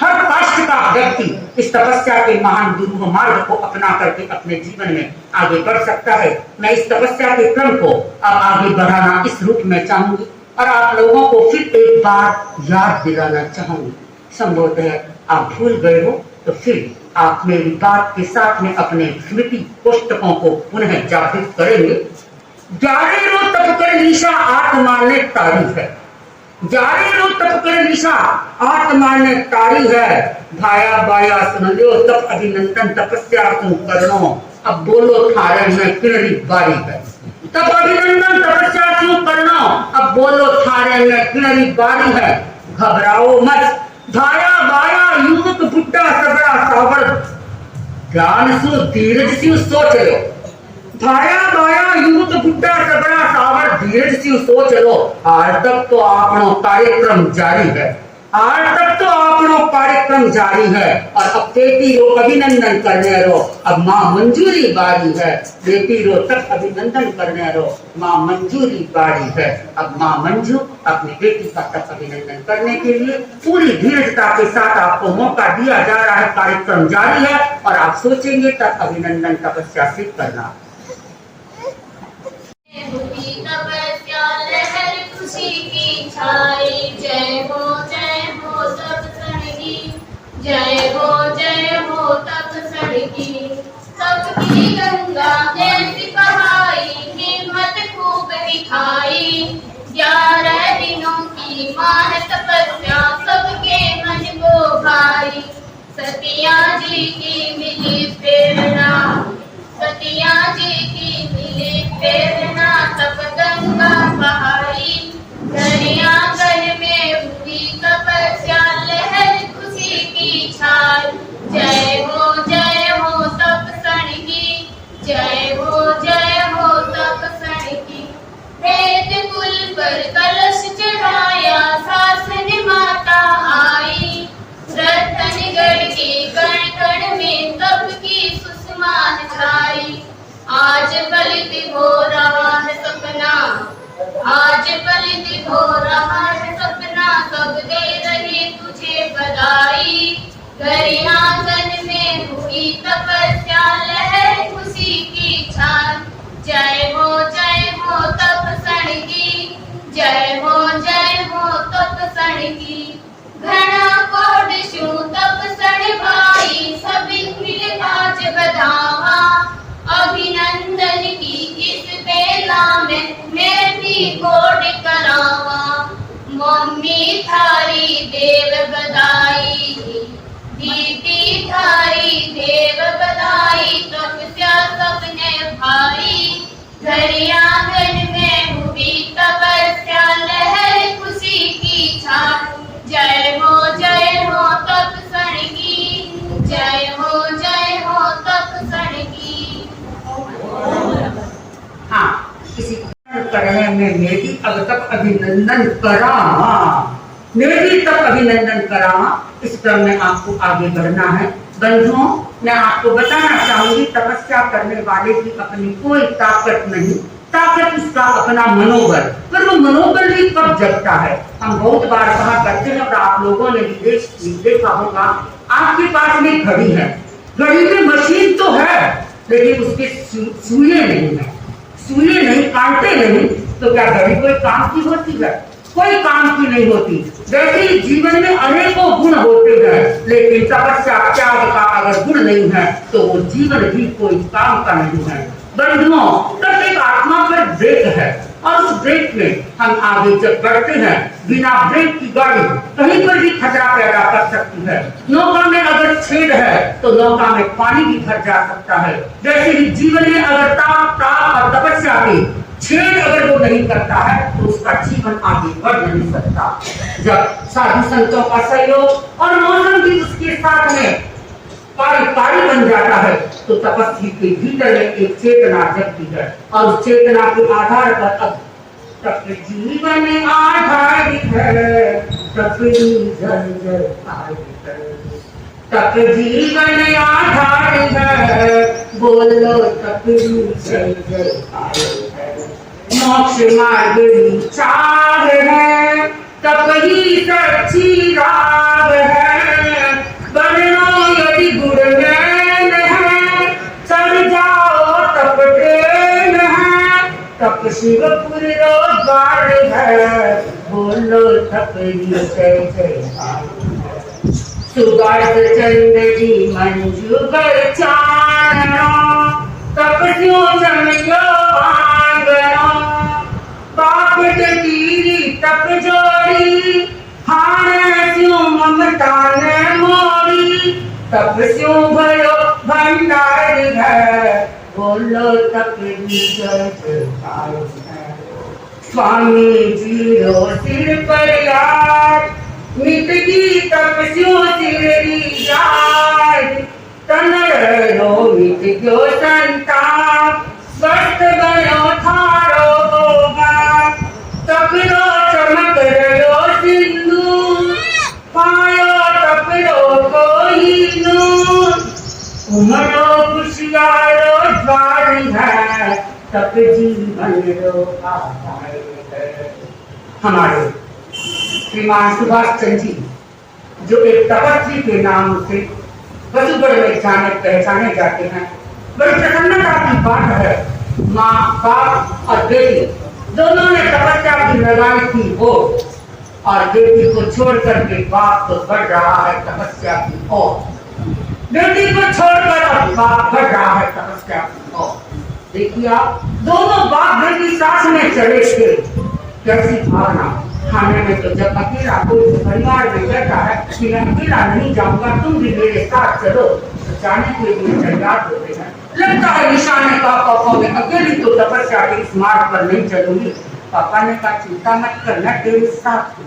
हर कास्ट का व्यक्ति इस तपस्या के महान दुर्गम मार्ग को अपना करके अपने जीवन में आगे बढ़ सकता है। मैं इस तपस्या के क्रम को अब आगे बढ़ाना इस रूप में चाहूंगी और आप लोगों को फिर एक बार याद दिलाना चाहूंगी। संभवतः आप भूल गए हो तो फिर आप मेरी बात के साथ में अपने स्मृति पुस्तकों को पुनः जागृत करेंगे। 11 रोज तप कर निशा आत्मा ने तारी है, 11 रोज तप कर निशा आत्मा ने तारी है। भाया बाया सुन लो तप अभिनंदन तपस्या तुम करनो, अब बोलो थारे में किनरी बारी है। तप अभिनंदन तपस्या तुम करनो, अब बोलो थारे में किनरी बारी है। घबराओ मत भाया बाया युवक बुड्ढा सबड़ा सावर, ज्ञान सु धीरज से सोच लो। भाया बाया युवक बुड्ढा सबड़ा सावर, धीरज से सोच लो। आज तक तो आपनो कार्यक्रम जारी है, आज तक तो आपनो कार्यक्रम जारी है और अब बेटी रो अभिनंदन करने रो, अब माँ मंजूरी बारी है। बेटी रो तक अभिनंदन करने रो, माँ मंजूरी बारी है। अब माँ मंजू अपनी बेटी का तक अभिनंदन करने के लिए पूरी धीरजता के साथ आपको मौका दिया जा रहा है। कार्यक्रम जारी है और आप सोचेंगे तक अभिनंदन तपस्या सिद्ध करना। तपस्या लहर खुशी की छाई, जय हो तप सड़गी, जय हो तप सड़गी। तप की गंगा ऐसी बहाई, हिम्मत खूब दिखाई। 11 दिनों की मान तपस्या सबके मन को भाई। सतिया जी की मिली प्रेरणा, सतिया जी की मिली प्रेरणा, तप गंगा बहाई। घर आंगन में हुई तपस्या लहर खुशी की छाई। जय हो तप सड़गी, जय हो तप सड़गी। वेद कुल पर कलश चढ़ाया, शासन माता आई। रतनगढ़ के कण कण में तप की सुषमान छाई। आज फलित हो रहा है सपना, आज फलित हो रहा है सपना, सब दे रहे तुझे बधाई। घर आंगन में हुई तपस्या लहर खुशी की छाई। जय हो तप सड़गी, जय हो तप सड़गी। घना कोड शू तप सड़ भाई, सभी मिल आज बधावा। अभिनंदन की इस बेला में मैं भी कोड करावा। मम्मी थारी देव बधाई, दीदी थारी देव बधाई। तपस्या सबने भाई, घर आंगन में हुई तपस्या लहर खुशी की छाई। जय हो तप सड़गी, जय हो तप सड़गी। हाँ, किसी करने में मेरी अब तक अभिनंदन करा, मेरी तक अभिनंदन करा। इस क्रम में आपको आगे बढ़ना है। बंधुओं, मैं आपको बताना चाहूंगी तपस्या करने वाले की अपनी कोई ताकत नहीं, ताकत उसका अपना मनोबल। पर वो मनोबल भी कब जगता है? हम बहुत बार कहा करते हैं और आप लोगों ने देखा होगा, आपके पास में घड़ी है, घड़ी में मशीन तो है लेकिन उसके सुइयां नहीं है, सुइयां नहीं, कांटे नहीं, तो क्या घड़ी कोई काम की होती है? कोई काम की नहीं होती। वैसे ही जीवन में अनेकों गुण होते हैं, लेकिन तपस्या त्याग का अगर गुण नहीं है तो वो जीवन भी कोई काम का नहीं है। बंधुओं, प्रत्येक आत्मा पर ब्रेक है और उस ब्रेक में हम आगे जब बढ़ते हैं, बिना ब्रेक की गाड़ी कहीं पर भी खतरा पैदा कर सकती है। नौका में अगर छेद है तो नौका में पानी भी भर जा सकता है। वैसे ही जीवन में अगर ताप और तपस्या की छेद अगर वो नहीं करता है तो उसका जीवन आगे बढ़ नहीं सकता। जब साधु संतों का सहयोग और मौसम भी उसके साथ में कारी बन जाता है, तो तपस्वी के भीतर में एक चेतना जगती है और उस चेतना के आधार पर अब तप जीवन आधारित है, तप जल जल आधारित है, तप जीवन आधारित है, बोलो तप जल जल आधारित है, मोक्ष मार्ग विचार है, तप ही सच्ची राग है, बनो यदि गुणमैन है, चढ़ जाओ तप ट्रेन है, तप शिवपुर रोजगार है, बोलो तप ही जय जय। सुगर्भ चंद जी मंजू कर चारणो, तपस्यो चमक्यो आंगनो, पाप जटीरी तप जोड़ी, हाने स्यों ममता ने मोड़ी, तपस्यो भयो भंडारी है, बोलो तप ही जय जयकार है। स्वामी जी रो सिर पर याद, मिट गई तपस्यो सिररी याद, तन रो मिट गयो संताप, स्वस्थ बनो थारो होगा, तपरो चमक रयो सिंधु, पायो तपरो कोई नूर, उमरो खुशियारो द्वारी है, तप जीवन रो आधार है। हमारे श्रीमान सुभाष चंद्र जी जो एक तपस्वी के नाम से वसुगढ़ में जाने पहचाने जाते हैं, बड़ी प्रसन्नता की बात है। माँ बाप और बेटी दोनों ने तपस्या की लगाई थी वो, और बेटी को छोड़ करके बाप तो बढ़ रहा है तपस्या की ओर, बेटी को छोड़कर अब बाप बढ़ रहा है तपस्या की ओर। देखिए आप, दोनों बाप बेटी साथ में चले थे, कैसी भावना। खाने में तो जब अकेला कोई परिवार में बैठा है कि मैं अकेला नहीं जाऊंगा, तुम भी मेरे साथ चलो, तो जाने के लिए तैयार होते हैं। लगता है निशाने का पापा में अकेली तो तपस्या के इस मार्ग पर नहीं चलूंगी। पापा ने कहा चिंता मत कर, मैं तेरे साथ हूँ,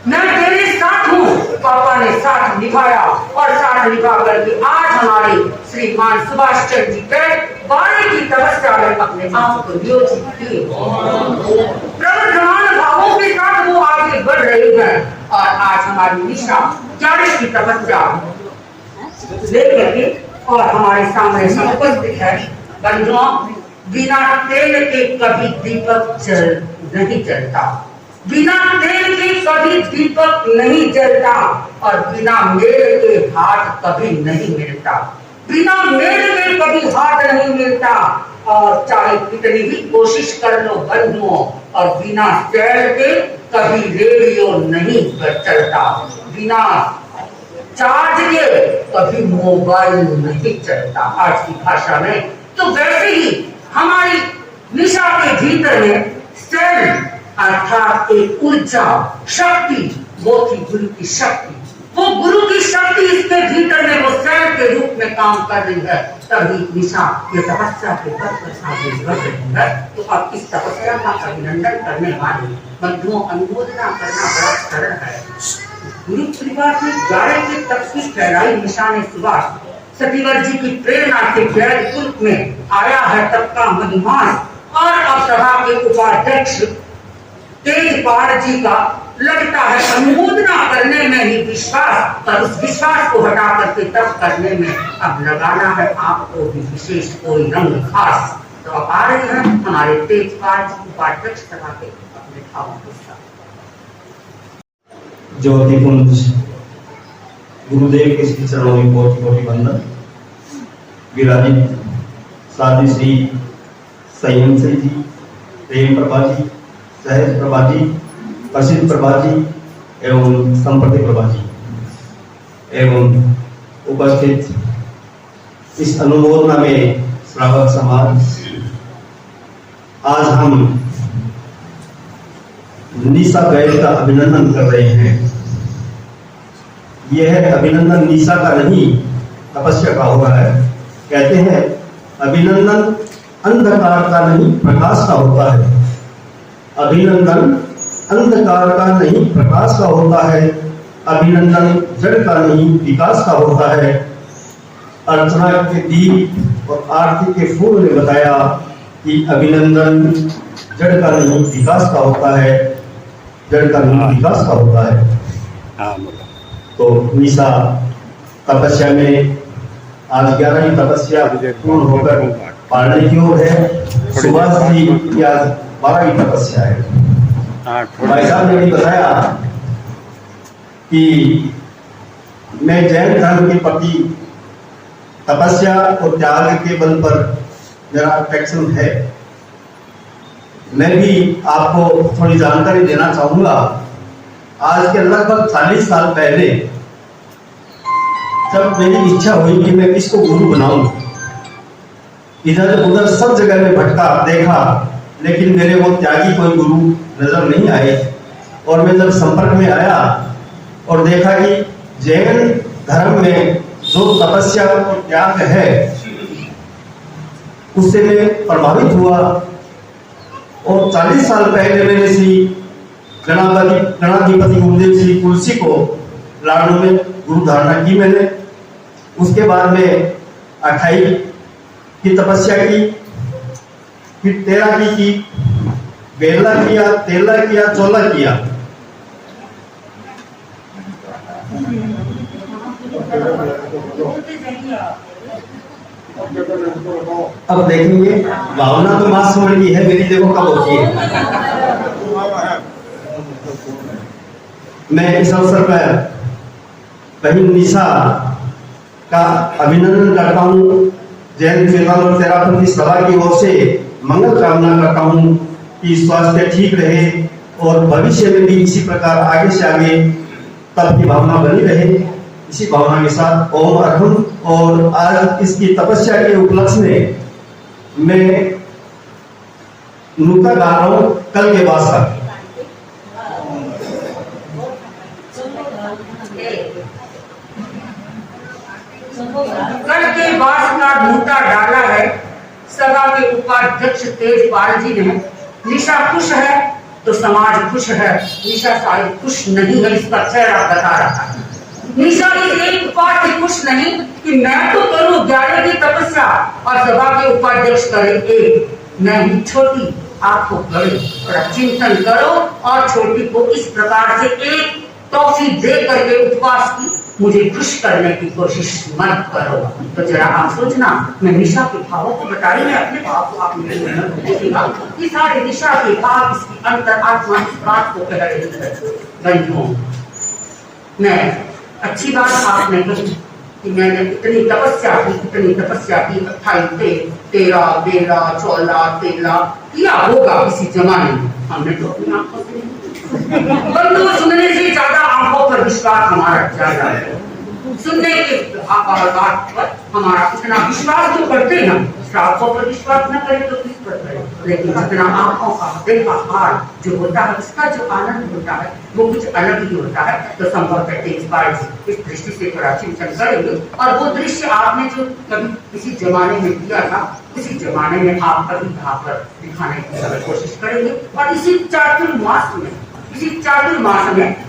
मैं तेरे साथ हूँ। पापा ने साथ निभाया और साथ निभा करके आज हमारे श्रीमान सुभाष चंद्र जी के बाणी की तपस्या में अपने आप को नियोजित किए। प्रवर्धमान भावों के साथ वो आगे बढ़ रही है और आज हमारी निशा 40 की तपस्या लेकर के और हमारे सामने उपस्थित है। बंधुओं, बिना तेल के कभी दीपक नहीं जलता, बिना तेल के कभी दीपक नहीं जलता, और बिना मेल के हाथ कभी नहीं मिलता, बिना मेल के कभी हाथ नहीं मिलता। और चाहे कितनी भी कोशिश कर लो बंधुओं, और बिना तेल के कभी रेडियो नहीं चलता, बिना चार्ज के कभी मोबाइल नहीं चलता आज की भाषा में। तो वैसे ही हमारी निशा के भीतर में सेल अर्थात एक ऊर्जा शक्ति, वो थी गुरु की शक्ति, वो गुरु की शक्ति इसके भीतर में वो सेल के रूप में काम कर रही है। तभी निशा ये तपस्या के पद पर आगे बढ़ रही है। तो अब इस तपस्या का अभिनंदन करने वाले बंधुओं अनुमोदना करना बड़ा सरल है। गुरु परिवार में 11 के तप की फैलाई निशा ने सुभाष सतीवर जी की प्रेरणा से जयपुर में आया है तब का मधुमास, और अब सभा के उपाध्यक्ष तेजपाल जी का लगता है अनुमोदना करने में ही विश्वास, पर उस विश्वास को हटा करके तप करने में अब लगाना है आपको भी विशेष कोई रंग खास। तो अब आ रहे हैं हमारे तेजपाल जी उपाध्यक्ष सभा के अपने भावों के साथ। ज्योतिपुंज गुरुदेव के श्री चरणों में कोटि कोटि वंदन। विराजित साध्वी श्री संयम श्री जी, प्रेम प्रभा जी, सहज प्रभा जी, प्रसिद्ध प्रभा जी एवं संप्रति प्रभा जी एवं उपस्थित इस अनुमोदना में श्रावक समाज, आज हम निशा गैल का अभिनंदन कर रहे हैं। यह अभिनंदन निशा का नहीं तपस्या का होता है। कहते हैं अभिनंदन अंधकार का नहीं प्रकाश का होता है, अभिनंदन अंधकार का नहीं प्रकाश का होता है, अभिनंदन जड़ का नहीं विकास का होता है। अर्चना के दीप और आरती के फूल ने बताया कि अभिनंदन जड़ का नहीं विकास का होता है, जड़ का नहीं विकास का होता है। तो निशा तपस्या में आज 11वीं तपस्या पूर्ण होकर पालने की ओर है। सुभाष जी की आज 12वीं तपस्या है। भाई साहब ने भी बताया कि मैं जैन धर्म के प्रति तपस्या और त्याग के बल पर मेरा अट्रैक्शन है। मैं भी आपको थोड़ी जानकारी देना चाहूंगा। आज के लगभग 40 साल पहले जब मेरी इच्छा हुई कि मैं किसको गुरु बनाऊं, इधर उधर सब जगह में भटका देखा, लेकिन मेरे वो त्यागी कोई गुरु नजर नहीं आए। और मैं जब संपर्क में आया और देखा कि जैन धर्म में जो तपस्या और त्याग है उससे मैं प्रभावित हुआ। और 40 साल पहले मैंने श्री गणाधिपति गुरुदेव श्री तुलसी को लाडू में गुरु धारणा की मैंने। उसके बाद में 28 की तपस्या की, फिर 13 की, 12 किया, 13 किया, 14 किया। अब देखेंगे भावना तो मां समझ की है मेरी, देखो कब होती है। मैं इस अवसर पर बहन निशा का अभिनंदन करता हूँ। जैन चेतन और तेरापंथी सभा की ओर से मंगल कामना करता हूँ कि स्वास्थ्य ठीक रहे और भविष्य में भी इसी प्रकार आगे से आगे तप की भावना बनी रहे। इसी भावना के साथ ओम अर्हम। और आज इसकी तपस्या के उपलक्ष्य में मैं नुक्ता गा रहा हूँ कल के बाद तक। कल के बास का ढूंढा डाला है सभा के उपाध्यक्ष तेजपाल जी ने। निशा खुश है तो समाज खुश है, निशा शायद खुश नहीं है, इसका चेहरा बता रहा है। निशा की एक बात से खुश नहीं कि मैं तो करूं 11 की तपस्या और सभा के उपाध्यक्ष करे एक, मैं ही छोटी, आपको बड़े। थोड़ा चिंतन करो और छोटी को इस प्रकार से एक टॉफी दे करके उपवास की मुझे खुश करने की कोशिश मत करो। तो जरा आप सोचना, मैं निशा के भावों को बता रही, मैं अपने भाव को आप मेरे मन में देखिएगा कि सारे निशा के भाव इसकी अंतर आत्मा इस बात को कह रही है। बंधुओं, मैं अच्छी बात आपने कही कि मैंने इतनी तपस्या की 28, 13, 14, 13 किया होगा किसी जमाने में। हमने तो अपनी आंखों से बंधु सुनने से ज्यादा आंखों पर विश्वास हमारा ज्यादा है। सुनने के बात पर हमारा इतना विश्वास तो करते ना, आंखों पर विश्वास न करें तो किस पर करें। लेकिन जितना आंखों का देखा हार जो होता है, उसका जो आनंद होता है वो कुछ अलग ही होता है। तो संभवतः तेजपाल इस दृष्टि से थोड़ा चिंतन करेंगे और वो दृश्य आपने जो कभी किसी जमाने में किया था उसी जमाने में आप कभी यहाँ पर दिखाने की कोशिश करेंगे। और इसी चातुर्मास में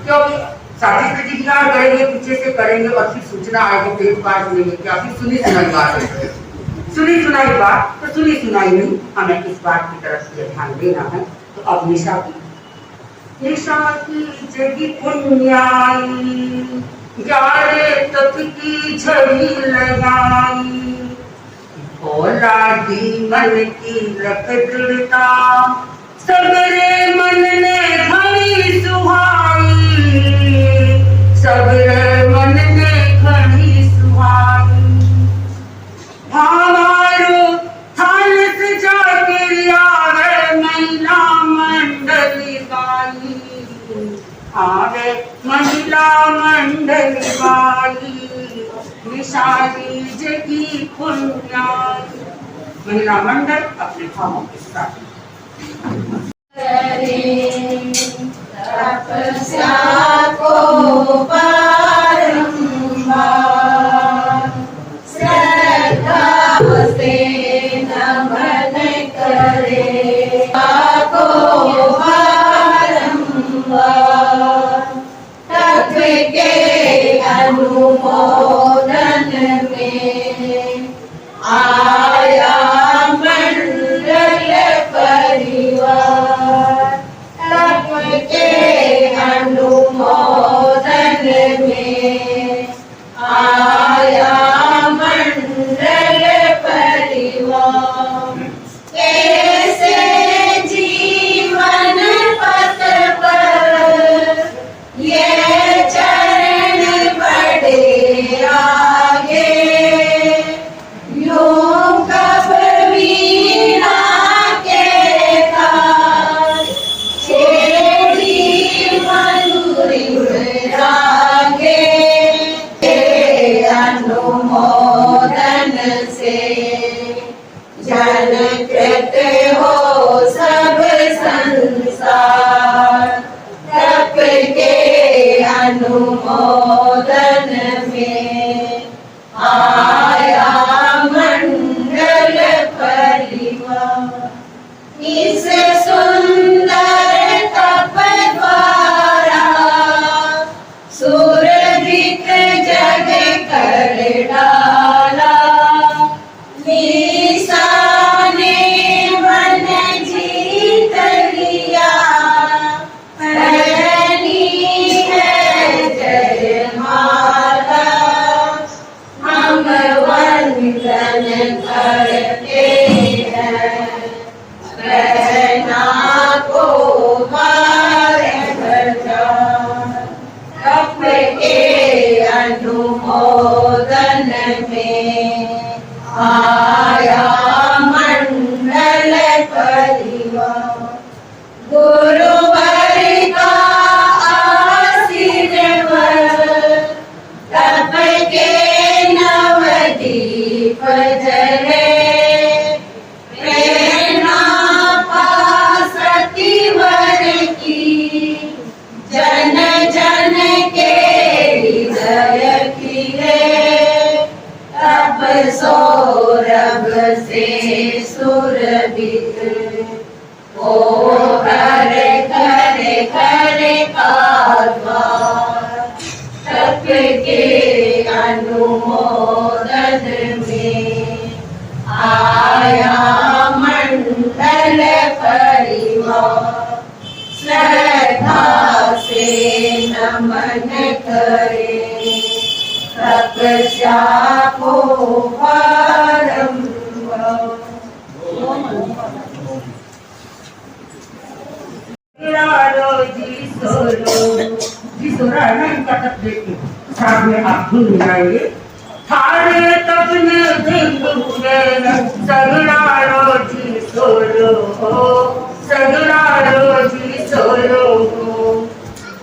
क्योंकि साजिश प्रतिक्रिया करेंगे, पीछे से करेंगे और फिर सूचना आएगी तेजपाल सुनेंगे क्या, फिर सुनी सुनाई बात है, सुनी सुनाई बात तो सुनी सुनाई नहीं, हमें इस बात की तरफ से ध्यान देना है। तो अब निशा की जगी पुण्याई, ग्यारे तप की झड़ी लगाई, भोला दी मन की रख दृढ़ता, सबरे मन ने घड़ी सुहाई, सबरे मन ने घड़ी सुहाई। भावारो थाल सजा के आवे महिला मंडली बाई, आवे महिला मंडली बाई, निशानी जगी पुण्याई। महिला मंडल अपने भावों के साथ तपस्या को बारंबार श्रद्धा से नमन करे, को बारंबार तत्व के अनुमोदन में अनुमोदन में आया मंगल परिवार। इस सुंदर तप द्वारा सुरभित जग कर डाला। मीसा ने मन जीत लिया, पहनी है जयमाला। हम वंदन करते हैं, रहना को मार बजा। तप के अनुमोदन में आया मंगल परिवार। गुरुवर का आशीर्वाद, तप के नवदीप जले। प्रेरणा पा सतीवर की, जन जन के हृदय खिले। तब सौरभ से सुरभित ओ घर घर घर का द्वार। तप के अनुमोदन में आया मंगल परिवार। श्रद्धा से नमन करे, तपस्या को बारंबार। जी सो रहा है ना, इनका तक देखिए साथ में आप धुन मिलाएंगे। थारे तक में दिन हुए सगड़ारो जी सोलो हो, सगड़ारो जी सोलो हो।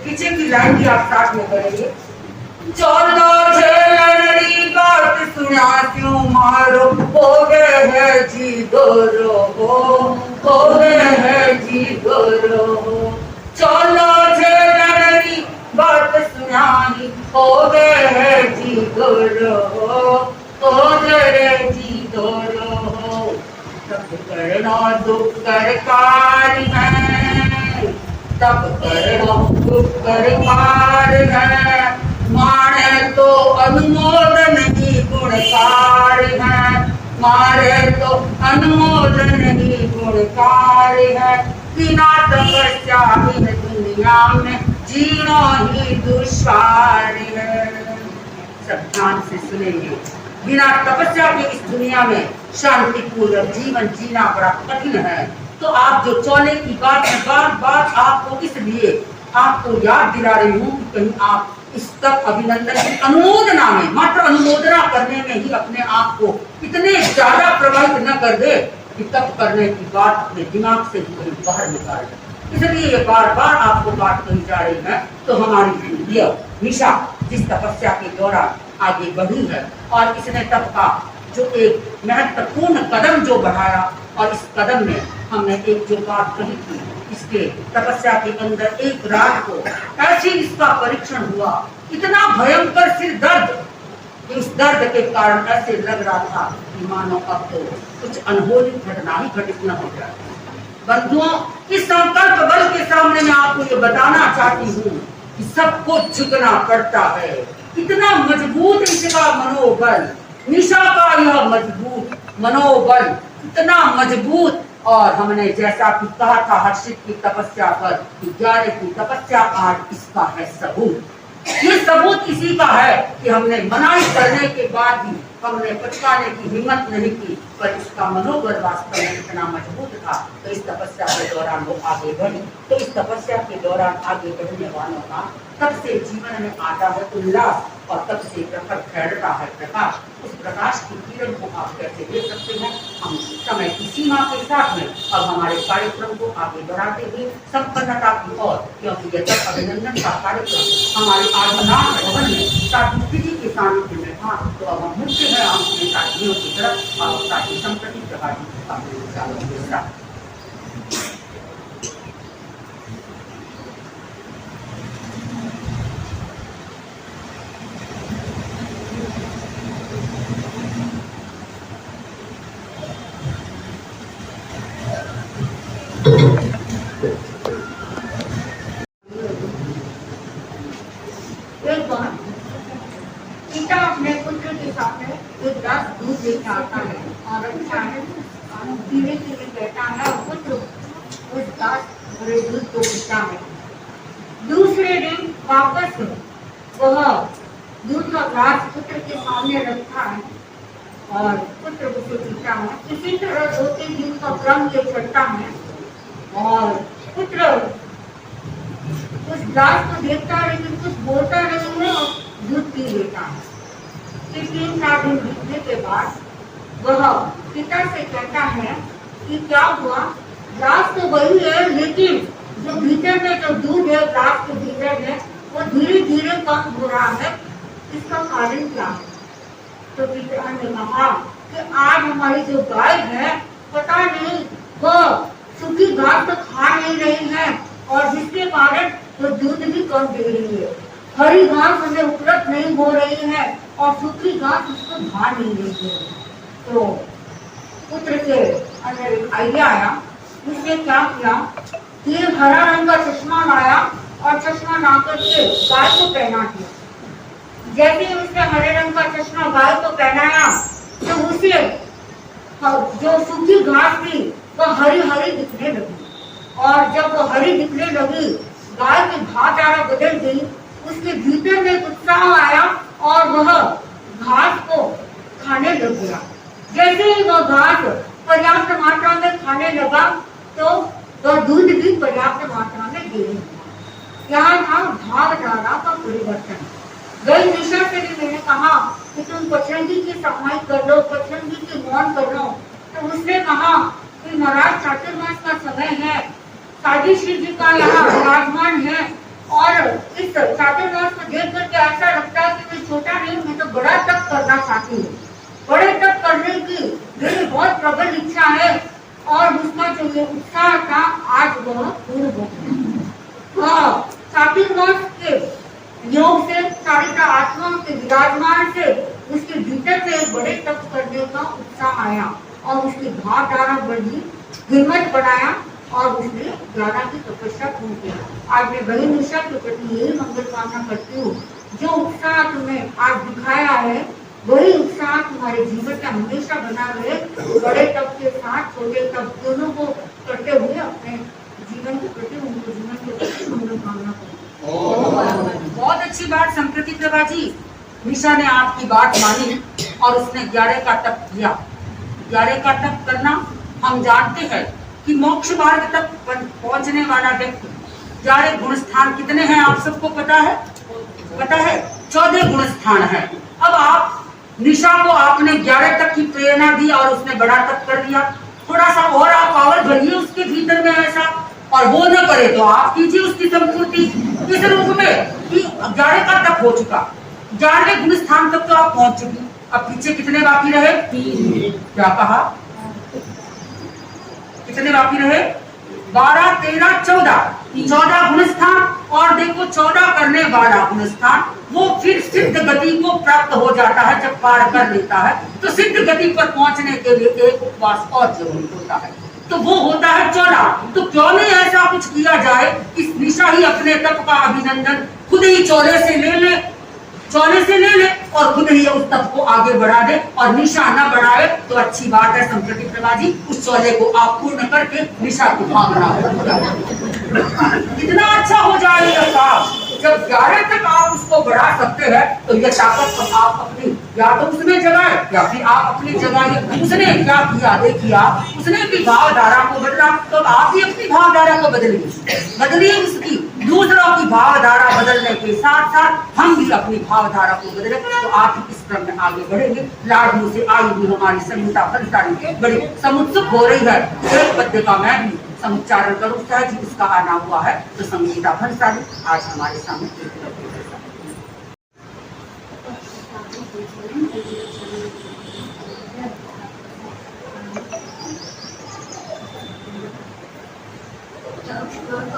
पीछे की लाइन भी आप साथ में करेंगे। चौदो लड़ी बात सुना क्यों मारो, हो गए है जी गोरो हो गए है जी गोरो। चौदो लड़ी बात सुनानी, हो गए है जी गोरो हो गए जी गोरो। तब करना दुख कर कार्य है, तब करना दुख कर कार्य है। मारे तो अनुमोदन ही गुणकार है, मारे तो अनुमोदन ही गुणकार है। बिना तपस्या इन दुनिया में जीना ही दुष्कार है। सब ध्यान से सुनेंगे। बिना तपस्या के इस दुनिया में शांतिपूर्वक जीवन जीना बड़ा कठिन है। तो आप जो चौले की बात है, बार बार आपको इसलिए आपको याद दिला रही हूँ कि कहीं आप इस तक अभिनंदन की अनुमोदना में, मात्र अनुमोदना करने में ही अपने आप को इतने ज्यादा प्रभावित न कर दे कि तप करने की बात अपने दिमाग से ही कहीं बाहर निकाल दे। इसलिए ये बार बार आपको बात कही जा रही है। तो हमारी निशा जिस तपस्या के दौरान आगे बढ़ी है और इसने तप का जो एक महत्वपूर्ण कदम जो बढ़ाया, और इस कदम में हमने एक जो बात कही थी, इसके तपस्या के अंदर एक रात को ऐसे इसका परीक्षण हुआ, इतना भयंकर सिर दर्द, इस दर्द के कारण ऐसे लग रहा था कि मानो अब तो कुछ अनहोनी घटना ही घटित न हो जाए। बंधुओं, इस संकल्प बल के सामने मैं आपको ये बताना चाहती हूँ कि सबको झुकना पड़ता है। इतना मजबूत इसका मनोबल, निशा का यह मजबूत मनोबल इतना मजबूत। और हमने जैसा कि कहा था हर्षित की तपस्या पर, 11 की तपस्या आज इसका है सबूत। ये सबूत इसी का है कि हमने मनाई करने के बाद भी हमने पछताने की हिम्मत नहीं की, पर इसका मनोबल वास्तव में इतना मजबूत था। तो इस तपस्या के दौरान वो आगे बढ़ी। तो इस तपस्या के दौरान आगे बढ़ने वालों का तब से जीवन में आता है उल्लास, और तब से प्रखर फैलता है प्रकाश। उस प्रकाश की किरण को आप कैसे देख सकते हैं? हम समय की सीमा के साथ में अब हमारे कार्यक्रम को आगे बढ़ाते हुए संपन्नता की ओर, क्योंकि यह तब अभिनंदन का कार्यक्रम हमारे आराधना भवन में साधु जी के सानिध्य में था। तो अब हम मुख्य है हम अपने साथियों की तरफ और साथी संप्रति प्रभावी एक बार पिता अपने पुत्र के सामने एक गिलास दूध लेके आता है और अच्छा है और धीरे धीरे कहता है और पुत्र उस गिलास भरे दूध को पीता है। दूसरे दिन वापस वह दूध का गिलास पुत्र के सामने रखता है और पुत्र उसे पीता है। इसी तरह 2-3 दिन का क्रम ये चलता है और पुत्र उस गिलास को देखता है लेकिन कुछ बोलता नहीं है और दूध पी लेता है। फिर 3-4 दिन बीतने के बाद वह पिता से कहता है कि क्या हुआ, गिलास तो वही है लेकिन जो भीतर में जो दूध है गिलास के भीतर में वो धीरे धीरे कम हो रहा है, इसका कारण क्या है? तो पिता ने कहा कि आज हमारी जो गाय है पता नहीं वह सूखी घास तो खा नहीं रही है और जिसके कारण वो दूध भी कम दे रही है। हरी घास हमें उपलब्ध नहीं हो रही है और सूखी घास उसको खा नहीं रही है। तो पुत्र के अंदर एक आइडिया आया, उसने क्या किया कि हरा रंग का चश्मा लाया और चश्मा ला करके गाय को पहना दिया। जैसे ही उसने हरे रंग का चश्मा गाय को पहनाया तो उसे जो सूखी घास थी वह हरी हरी दिखने लगी और जब वो हरी दिखने लगी गाय की भावधारा बदल गई, उसके भीतर में उत्साह आया और वह घास को खाने लग गया। जैसे ही वह घास पर्याप्त मात्रा में खाने लगा तो वह दूध भी पर्याप्त मात्रा में देने लगा। यहाँ था भावधारा का परिवर्तन। गई निशा से भी मैंने कहा कि तुम पचरंगी की सफाई कर लो, पचरंगी की मौन कर लो, तो उसने कहा कि महाराज चातुर्मास का समय है, साधी श्री जी का यहाँ विराजमान है और इस चातुर्मास को देख करके ऐसा लगता है कि मैं छोटा नहीं, मैं तो बड़ा तप करना चाहती हूँ। बड़े तप करने की मेरी बहुत प्रबल इच्छा है और उसका जो ये उत्साह था आज वह पूर्ण हो गया। चातुर्मास के योग से सारिका आत्माओं के विराजमान से उसके भीतर से एक बड़े तप करने का उत्साह आया और उसकी भावधारा बढ़ी, हिम्मत बनाया और उसने 11 की तपस्या पूरी की। आज मैं वही निशा के प्रति यही मंगल कामना करती हूँ, जो उत्साह तुम्हें आज दिखाया है वही उत्साह तुम्हारे जीवन का हमेशा बना रहे। बड़े तप के साथ छोटे तप दोनों को करते हुए अपने जीवन के प्रति, उनके जीवन के प्रति मंगल कामना करूँ। बहुत अच्छी बात संप्रति प्रभा जी, निशा ने आपकी बात मानी और उसने 11 का तप किया। 11 का तप करना हम जानते हैं कि मोक्ष मार्ग तक पहुंचने वाला व्यक्ति 11 गुण स्थान कितने हैं आप सबको पता है? पता है 14 गुण स्थान है। अब आप निशा को आपने 11 तक की प्रेरणा दी और उसने बड़ा तप कर दिया। थोड़ा सा और आप पावर भरिए उसके भीतर में ऐसा, और वो न करे तो आप कीजिए उसकी संपूर्ति इस रूप में कि 11 का तप हो चुका, 11वें गुण स्थान तक तो आप पहुंच चुकी। अब पीछे कितने बाकी रहे? 3। क्या कहा? कितने बाकी रहे? 12, 13, 14 गुण स्थान। और देखो 14 करने वाला गुण स्थान वो फिर सिद्ध गति को प्राप्त हो जाता है। जब पार कर लेता है तो सिद्ध गति पर पहुंचने के लिए एक उपवास और जरूरी होता है, तो वो होता है 14। तो क्यों नहीं ऐसा कुछ किया जाए, इस निशा ही अपने तप का अभिनंदन खुद ही 14 से ले ले और खुद ही उस तप को आगे बढ़ा दे और निशा न बढ़ाए तो अच्छी बात है। संप्रति प्रभा जी उस 14 को आप पूर्ण करके निशा को भागना कितना अच्छा हो जाएगा काम। जब 11 तक आप उसको बढ़ा सकते हैं तो ये ताकत तो आप अपनी या तो उसमें जगाए या फिर आप अपनी जगह। उसने क्या किया देखिए, उसने भी भावधारा को बदला तो आप भी अपनी भावधारा को बदलिए उसकी। दूसरों की भावधारा बदलने के साथ साथ हम भी अपनी भावधारा को बदले तो आप इस क्रम में आगे बढ़ेंगे। लाडू से आई भी हमारी संहिता फलसारी बड़ी समुत्सुक हो रही है। एक पद्य का मैं भी समुच्चारण करूं सहज उसका आना हुआ है तो संहिता फलसारी आज हमारे सामने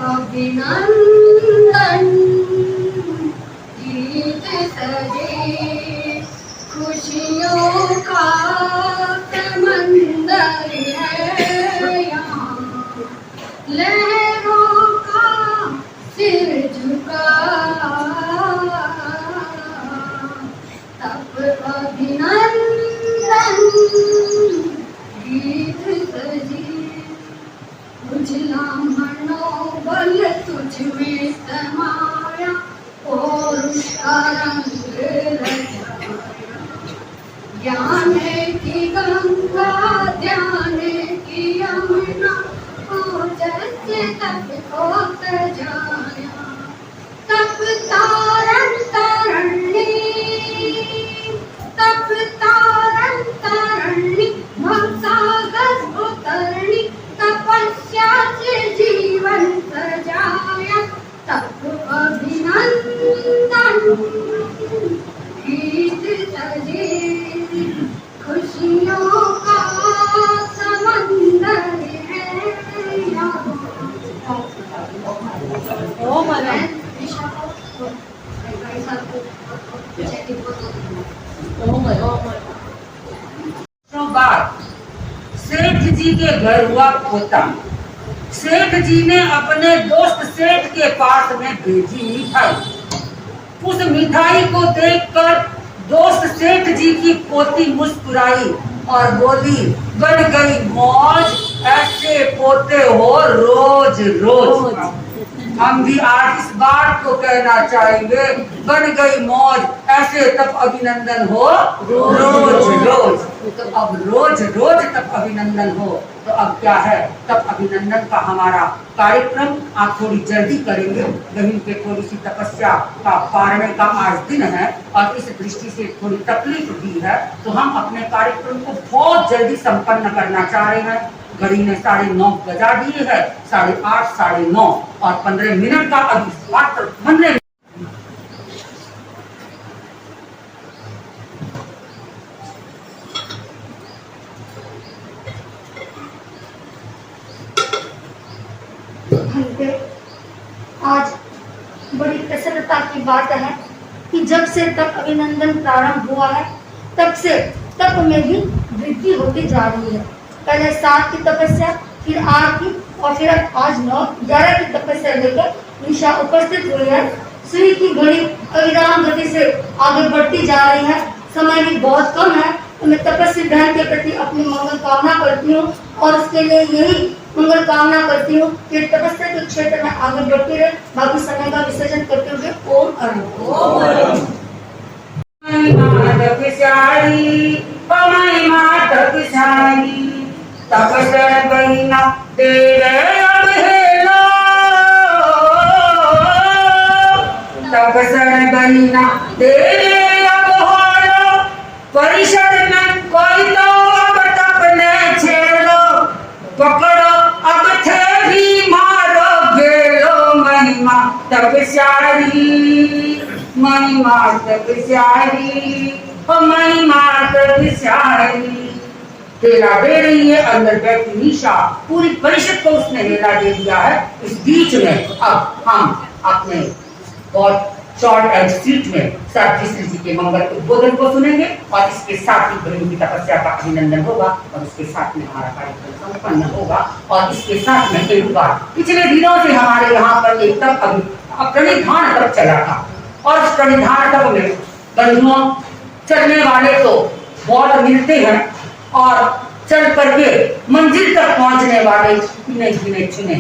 अभिनंदन गीत सजे खुशियों का समंदर है यहाँ, लहरों का सिर झुका समाया पौरुष का रंग रचाया। ज्ञान की गंगा ध्यान की यमुना जैसे तप को सजाया। तप तारण तारण्य तप तारण तारण्य भवसागर उतरणी तपस्या से जीवन सजाया। तप अभिनंदन गीत सजे खुशियों का समंदर है बाद सेठ जी के घर हुआ पोता। सेठ जी ने अपने दोस्त सेठ के पास में भेजी मिठाई। उस मिठाई को देखकर दोस्त सेठ जी की पोती मुस्कुराई और बोली, बन गई मौज, ऐसे पोते हो रोज रोज। हम भी आज इस बात को कहना चाहेंगे, बन गई मौज, ऐसे तब अभिनंदन हो रोज रोज। तो अब रोज रोज तब अभिनंदन हो, तो अब क्या है, तब अभिनंदन का हमारा कार्यक्रम आप थोड़ी जल्दी करेंगे। बहन पे थोड़ी सी तपस्या का पारने का आज दिन है और इस दृष्टि से थोड़ी तकलीफ भी है, तो हम अपने कार्यक्रम को बहुत जल्दी संपन्न करना चाह रहे हैं। घड़ी ने 9:30 बजा दिए है, 8:30, 9:30 और 15 मिनट का अभी मात्र 15 मिनट। आज बड़ी प्रसन्नता की बात है कि जब से तप अभिनंदन प्रारंभ हुआ है, तब से तप में भी वृद्धि होती जा रही है। पहले 7 की तपस्या, फिर 8 की और फिर आज 9-11 की तपस्या लेकर निशा उपस्थित हुई है। सूर्य की घड़ी अविराम गति से आगे बढ़ती जा रही है, समय भी बहुत कम है। तो मैं तपस्वी बहन के प्रति अपनी मंगल कामना करती हूँ और उसके लिए यही मंगल कामना करती हूँ कि तपस्या के क्षेत्र में आगे बढ़ती रहे। बाकी समय का विसर्जन करते हुए ओम अरुण। तपस्या बहिना तेरे अवहेला, तपस्या बहिना तेरे अवहेला, परिषद में कोई तो अब तपने छेड़ो, पकड़ो अब थे भी मारो घेरो। महिमा तपस्यारी, महिमा तपस्यारी, महिमा तपस्यारी। हेला दे रही है, अंदर बैठी निशा, पूरी परिषद को उसने हेला दे दिया है। इस बीच में अब हम अपने बहुत शॉर्ट एंड स्वीट में श्री जी के मंगल उद्बोधन को सुनेंगे और इसके साथ ही बहन की तपस्या का अभिनंदन होगा और उसके साथ में हमारा कार्यक्रम संपन्न होगा। और इसके साथ में एक बार पिछले दिनों से हमारे यहाँ पर एक तप प्रणिधान तप चला था और उस प्रणिधान तप में बंधुओं चलने वाले तो बहुत मिलते हैं और चल करके मंजिल तक पहुंचने वाले गिने चुने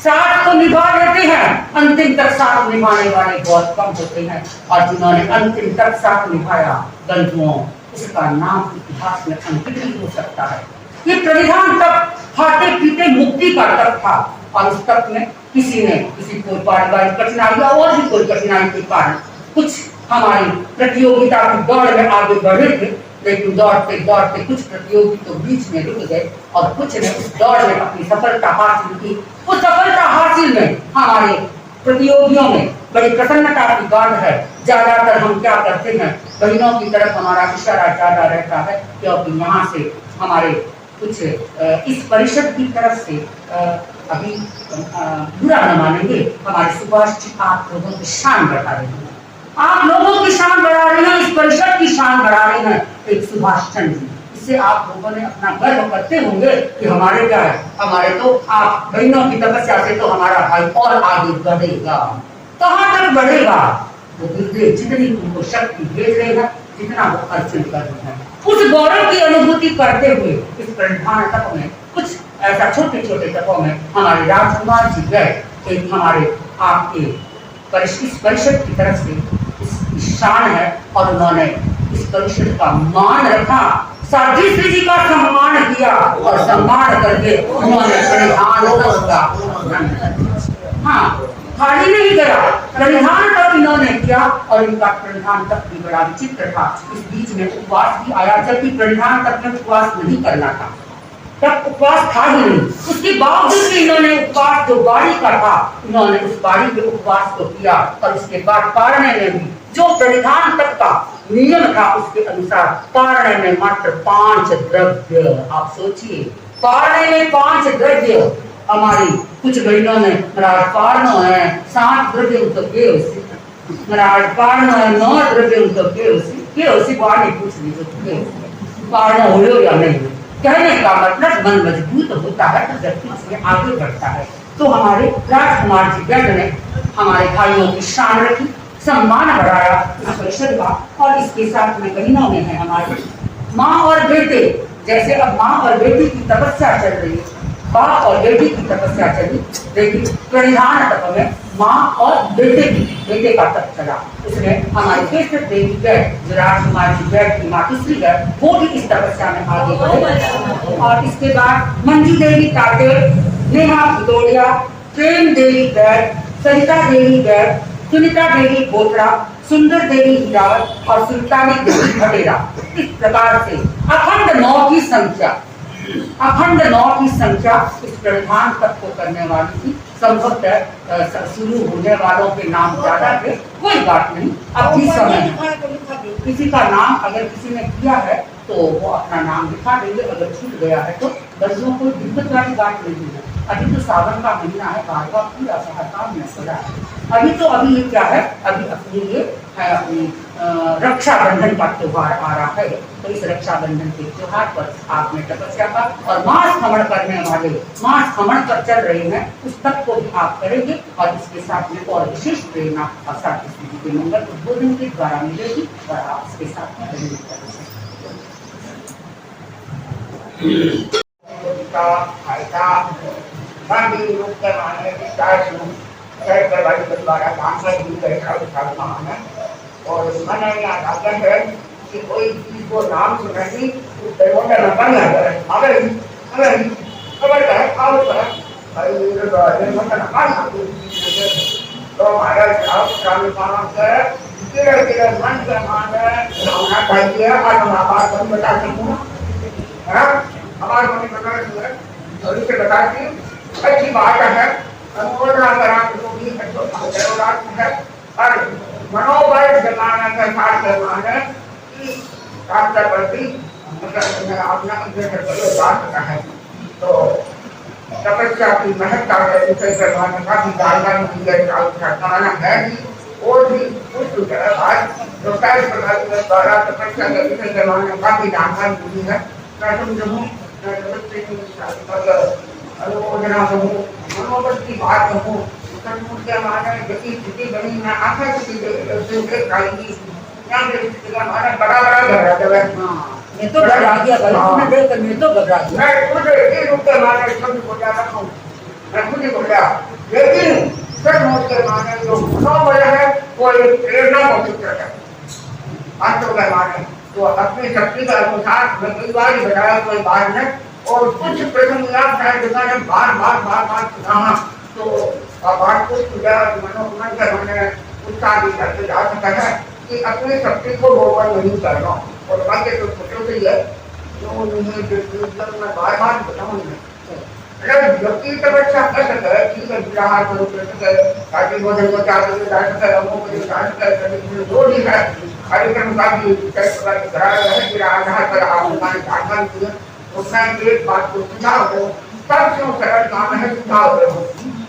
साथ तो निभा लेते हैं, अंतिम तक साथ निभाने वाले बहुत कम होते हैं। और जिन्होंने अंतिम तक साथ निभाया बंधुओं, उसका नाम इतिहास में अंकित नहीं हो सकता है। ये प्रणिधान तप खाते पीते मुक्ति का तप था और उस तप में किसी को पारिवारिक कठिनाई और भी कोई कठिनाई के कारण कुछ हमारी प्रतियोगिता की दौड़ में आगे बढ़े थे, लेकिन दौड़ते दौड़ते कुछ प्रतियोगी तो बीच में रुक गए और कुछ ने उस दौड़ में अपनी सफलता हासिल की। उस सफलता हासिल में हमारे प्रतियोगियों में बड़ी प्रसन्नता की बात है। ज्यादातर हम क्या करते हैं, बहनों की तरफ हमारा इशारा ज्यादा रहता है, क्योंकि यहाँ से हमारे कुछ इस परिषद की तरफ से अभी बुरा न मानेंगे, हमारे सुभाष जी आप लोगों की शान बढ़ा रहे हैं, आप लोगों की शान बढ़ा रहे हैं, इस परिषद की शान बढ़ा रहे हैं एक सुभाष चंद्र जी। इससे आप लोगों ने अपना गर्व करते होंगे कि हमारे क्या है, हमारे तो आप बहनों की तपस्या से तो हमारा भाई और आगे बढ़ेगा। कहाँ तक बढ़ेगा? वो गुरुदेव जितनी उनको शक्ति भेज रहे हैं, जितना वो अर्चन कर रहे हैं, उस गौरव की अनुभूति करते हुए इस प्रणिधान तप में कुछ ऐसा छोटे छोटे तपों में हमारे राजकुमार जी गए। एक हमारे आपके इस परिषद की तरफ से इस शान है और उन्होंने इस परिषद का मान रखा, साध्वी श्री जी का सम्मान किया और सम्मान करके उन्होंने परिधान हाँ खाली नहीं करा, परिधान तक इन्होंने किया और इनका परिधान तक भी बड़ा विचित्र था। इस बीच में उपवास भी आया, जबकि परिधान तक में उपवास नहीं करना था, तब उपवास था ही नहीं। उसके बावजूद भी इन्होंने उपवास जो बाड़ी का था, इन्होंने उस बाड़ी के उपवास को किया और उसके बाद पारने में भी जो परिधान तक का नियम था उसके अनुसार पारने में मात्र 5 द्रव्य। आप सोचिए, पारने में 5 द्रव्य। हमारी कुछ बहनों में मराठ पारनो है 7 द्रव्य तो के उसी, मराठ पारनो है 9 द्रव्य तो के उसी बाड़ी पूछ लीजिए पारनो हो या नहीं। कहने का मतलब मन मजबूत होता है तो व्यक्ति उसमें आगे बढ़ता है। तो हमारे राजकुमार जी गढ़ ने हमारे भाइयों की शान रखी, सम्मान बढ़ाया इस परिषद का। और इसके साथ में बहनों में है हमारी माँ और बेटे, जैसे अब माँ और बेटी की तपस्या चल रही है, बाप और बेटी की तपस्या चली, लेकिन परिधान तप में माँ और बेटे का तप चला। उसमें हमारे केसर देवी गढ़ जो राजकुमार जी गढ़ की मातुश्री गढ़, वो भी इस तपस्या में आगे बढ़े। और इसके बाद मंजू देवी ताटे, नेहा भदौड़िया, प्रेम देवी गढ़, सरिता देवी गढ़, सुनीता देवी बोतरा, सुंदर देवी हिरावत और सुल्तानी देवी भटेरा। इस प्रकार से अखंड 9 की संख्या इस परिधान तक को करने वाली थी। संभवतः शुरू होने वालों के नाम ज्यादा थे, कोई बात नहीं। अब भी समय किसी का नाम अगर किसी ने किया है तो वो अपना नाम लिखा देंगे, अगर छूट गया है तो दर्शकों को दिक्कत वाली बात नहीं है। अभी तो सावन का महीना है, बार पूरा सहकार में सजा है। अभी ये क्या है, अभी अपनी ये है अपनी रक्षाबंधन का त्योहार आ रहा है। तो इस रक्षाबंधन के त्योहार पर आपने तपस्या का और मास खमण करने वाले मास खमण पर चल रहे हैं, उस तक को भी आप करेंगे। और इसके साथ में और विशेष प्रेरणा और साथ के मंगल उद्बोधन के द्वारा मिलेगी और आप इसके साथ में और मैंने यहाँ आज्ञा है कि कोई चीज को नाम सुनेगी तो दैवों का नंबर नहीं आता है। खबर है तो महाराज आप स्वामी मानव से किरे मन से माने होना चाहिए। आज हम आवाज बन बता सकूँ हमारे मम्मी बता और इसे बता दी अच्छी बात है। अनुमोदना करा तो भी है और मनोबल जमाना का साथ जमाना की रास्ता प्रति मतलब अपना बात है। तो तपस्या की महत्ता है, इसे जमाने का भी जानकारी दी है, जमाना है और भी कुछ आज जो कई प्रकार के द्वारा तपस्या के विषय जमाने का भी जानकारी दी है। मैं समझूँ अनुमोदना कहूँ, मनोबल की बात कहूँ, मुझे हमारे गति स्थिति बनी मैं आशा की खाएगी यहाँ पे हमारा बड़ा घर है। मैं तो घबरा गया, मैं देखकर मैं तो घबरा गया। मैं खुद एक रूप के माने सब बोला रहा हूँ, मैं खुद ही बोला, लेकिन सचमुच के माने जो मनोबल है वो एक प्रेरणा हो चुका है। वास्तव में माने तो अपनी शक्ति के अनुसार मैं कई बार ही बताया कोई बात नहीं। और कुछ प्रसंग याद है जो मैंने बार सुना तो बात को मनोमन से मैंने उत्साह भी करके जा सकता है कि अपनी शक्ति को रोकन नहीं करना। और बाकी तो छोटे से ही है जो मैं बार बताऊंगा। अगर व्यक्ति तपस्या कर सके ठीक है, विराट को कर सके, काटी भोजन को चार बजे जा सके, अमों को जा सके, जो भी है कार्यक्रम का भी कई प्रकार के करा रहे हैं। फिर आधार पर आप हमारे जानकारी दिए उसमें एक बात को सुझाव दो, सब क्यों सरल काम है सुझाव दो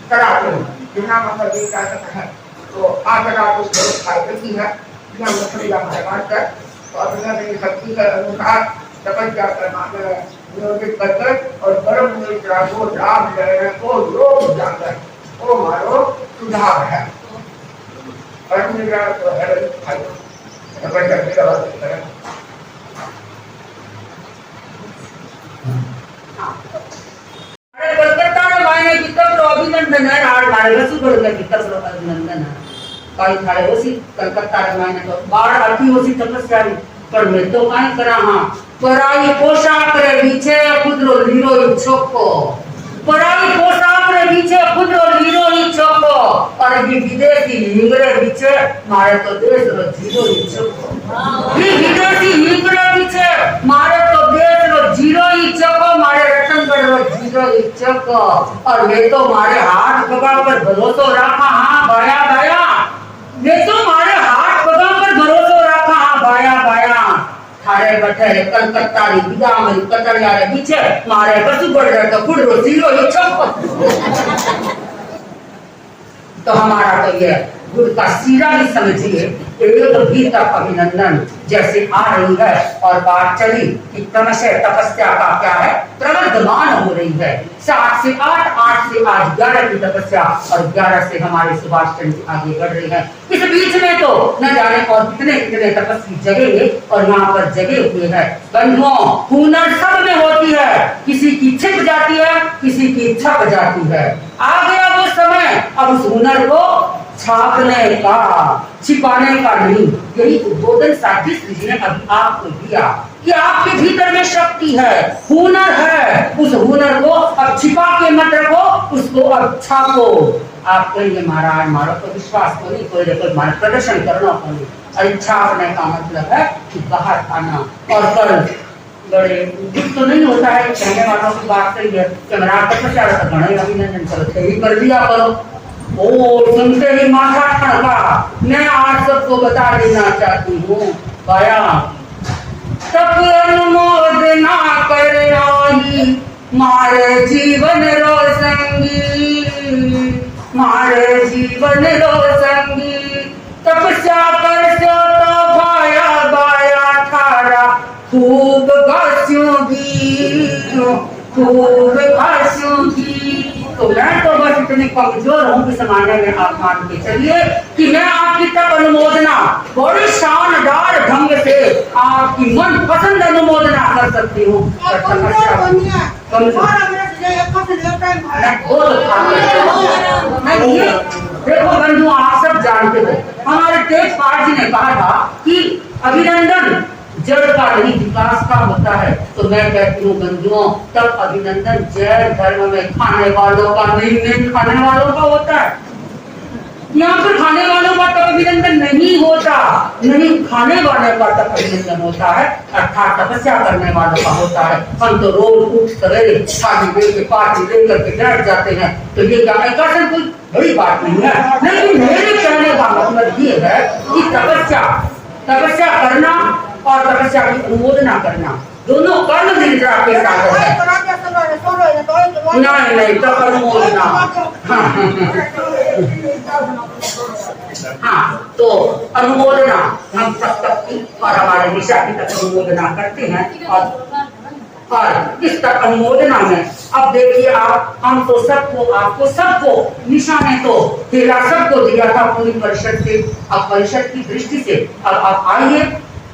कराते हो बिना मतलब ये कह सकते हैं। तो आकर आप उसको फायदे की है बिना मतलब या भगवान कर तो अपने शक्ति के अनुसार तपस्या करना नियोजित करके और कर्म निद्रा को लाभ लेने को योग जाकर वो हमारो सुधार है। कर्म निद्रा तो है तपस्या की व्यवस्था करें। कलकत्ता में मायने की तब तो अभी अभिनंदन है राड मारे रसू बड़ के भीतर रो अभिनंदन है कई थारे ओसी कलकत्ता रे माने तो बाढ़ आती ओसी तपस्या पर मैं तो काई करा हां पराई पोशाक रे पीछे खुद रो हीरो छोको पराई पोशाक रे पीछे खुद रो हीरो छोको और ये विदेशी हिंगरे पीछे मारे तो देश रो जीरो छोको ये विदेशी हिंगरे पीछे मारे तो देश रो जीरो छोको मारे रतनगढ़ रो जीरो छोको और मैं तो मारे हाथ पकड़ पर भरोसा रखा हां बाया बाया मैं तो मारे हाथ पकड़ पर भरोसा रखा हां बाया बाया थारे बैठे कलकत्ता री विदा मरी कटरिया रे पीछे मारे बसु पड़ रहे तो खुद रो जीरो छोको तो हमारा तो ये गुरु का सीरा ही समझिए एक भी तक अभिनंदन जैसे आ रही है और बात चली कि क्रमशः तपस्या का क्या है प्रवर्धमान हो रही है 7 से 8 8 से आज 11 की तपस्या और 11 से हमारे सुभाष चंद्र जी आगे बढ़ रहे हैं इस बीच में तो न जाने और कितने कितने तपस्वी जगह और यहाँ पर जगे हुए हैं बंधुओं हुनर सब में होती है किसी की छिप जाती है किसी की छप जाती है आ गया वो समय अब उस हुनर को छापने का छिपाने का नहीं यही उद्बोधन साथी जी ने अभी आपको दिया कि आपके भीतर में शक्ति है हुनर है उस हुनर को अब छिपा के मत रखो उसको अब छापो आप कहेंगे महाराज मारो तो विश्वास को नहीं कोई देखो हमारा प्रदर्शन करना पड़े और छापने का मतलब है कि बाहर आना और कल बड़े दुख तो नहीं होता है कहने वालों की बात सही है कि महाराज तपस्या तो बड़े अभिनंदन करो ही कर दिया करो ओ सुनते ही माथा ठनका मैं आज सबको बता देना चाहती हूँ पाया तब अनुमोदना कर आई मारे जीवन रो संगी मारे जीवन रो संगी तपस्या कर सो तो भाया बाया ठारा खूब घासूंगी खूब घासूंगी तो मैं तो बस इतनी कमजोर हूँ कि समाने में आप मान के चलिए कि मैं आपकी तक अनुमोदना बड़ी शानदार ढंग से आपकी मन पसंद अनुमोदना कर सकती हूँ देखो बंधु आप सब जानते हो हमारे तेजपाल जी ने कहा था कि अभिनंदन जड़ का नहीं विकास का होता है तो मैं कहती हूँ बंधुओं तब अभिनंदन जैन धर्म में खाने वालों का नहीं खाने वालों का होता है यहाँ पर खाने वालों का तब अभिनंदन नहीं होता नहीं खाने वाले का तब अभिनंदन होता है अर्थात तपस्या करने वालों का होता है हम तो रोज उठ सवेरे शादी लेके पार्टी लेकर के बैठ जाते हैं तो ये क्या ऐसा कोई बड़ी बात नहीं है लेकिन मेरे कहने का मतलब ये है कि तपस्या करना और तपस्या की अनुमोदना करना दोनों कर्म निद्रा के साथ है नहीं तो अनुमोदना हाँ तो अनुमोदना हम तक और हमारे दिशा की तक अनुमोदना करते हैं और इस तक अनुमोदना में अब देखिए आप हम तो सबको आपको सबको निशा ने तो तेरा सबको दिया था पूरी परिषद से अब परिषद की दृष्टि से अब आप आइए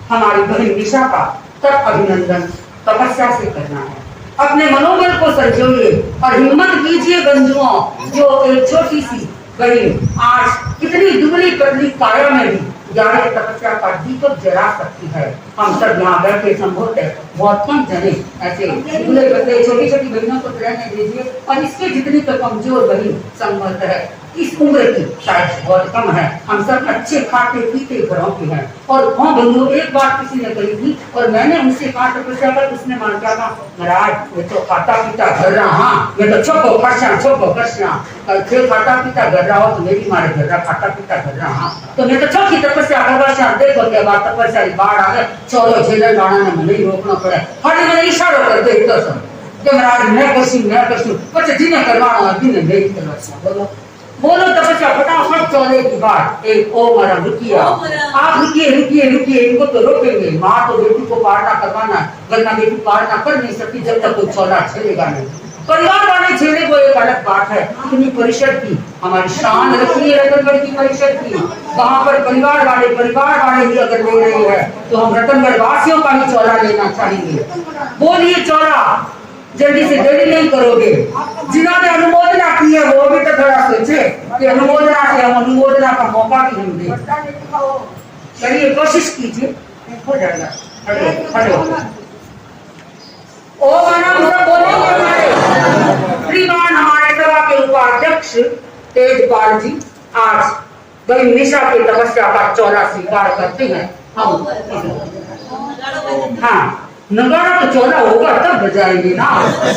हमारी बहन निशा का तब अभिनंदन तपस्या से करना है अपने मनोबल को संजोइए और हिम्मत कीजिए बंधुओं जो एक छोटी सी बहन आज कितनी दुबली पतली काया में भी जाने तपस्या का दीपक जला सकती है हम सब यहाँ बैठे संभव है बहुत कम जने ऐसे दुबले पतले छोटी छोटी बहनों को रहने दीजिए और इसके जितनी तो कमजोर बहन संभव है इस उम्र की शायद बहुत कम है हम सब अच्छे खाते पीते घरों के हैं और हाँ बंधु एक बात किसी ने कही थी और मैंने उनसे कहा तपस्या कर उसने मान क्या कहा महाराज ये तो खाता पीता घर रहा हाँ ये तो छोको खर्चा थे खाता पीता घर रहा हो तो मेरी मारे घर रहा खाता पीता घर रहा हाँ तो मैं तो छोकी तपस्या कर देखो क्या बात तपस्या बाढ़ आ गए चलो झेलने गाना ने मुझे ही रोकना पड़े हर मैंने इशारो कर दे तो सब कि महाराज मैं करसूं बच्चे जिन्हें करवाना जिन्हें नहीं करवा बोलो तपस्या फटाफट चौले की बात एक ओ मरा रुकिया आप रुकिए इनको तो रोकेंगे माँ तो बेटी को पारना करवाना वरना बेटी पारना कर नहीं सकती जब तक कोई चौला छेलेगा नहीं परिवार वाले छेले को एक अलग बात है इतनी परिषद की हमारी शान रखी है रतनगढ़ की परिषद की वहाँ पर परिवार वाले ही अगर ले रहे हैं तो हम रतनगढ़ वासियों का ही चौला लेना चाहेंगे बोलिए चौला जल्दी से देरी नहीं करोगे। जिन्होंने अनुमोदना की है वो भी तो थोड़ा सोचे कि अनुमोदना से हम अनुमोदना का मौका भी हम दें। चलिए कोशिश कीजिए, हो जाएगा। खड़े हो। ओम नमः सब बोलेंगे हमारे श्रीमान हमारे सभा के उपाध्यक्ष तेजपाल जी आज गई निशा की तपस्या का चौला स्वीकार करते हैं। हम हाँ, नगाड़ा तो चौला होगा तब बजाएंगे ना।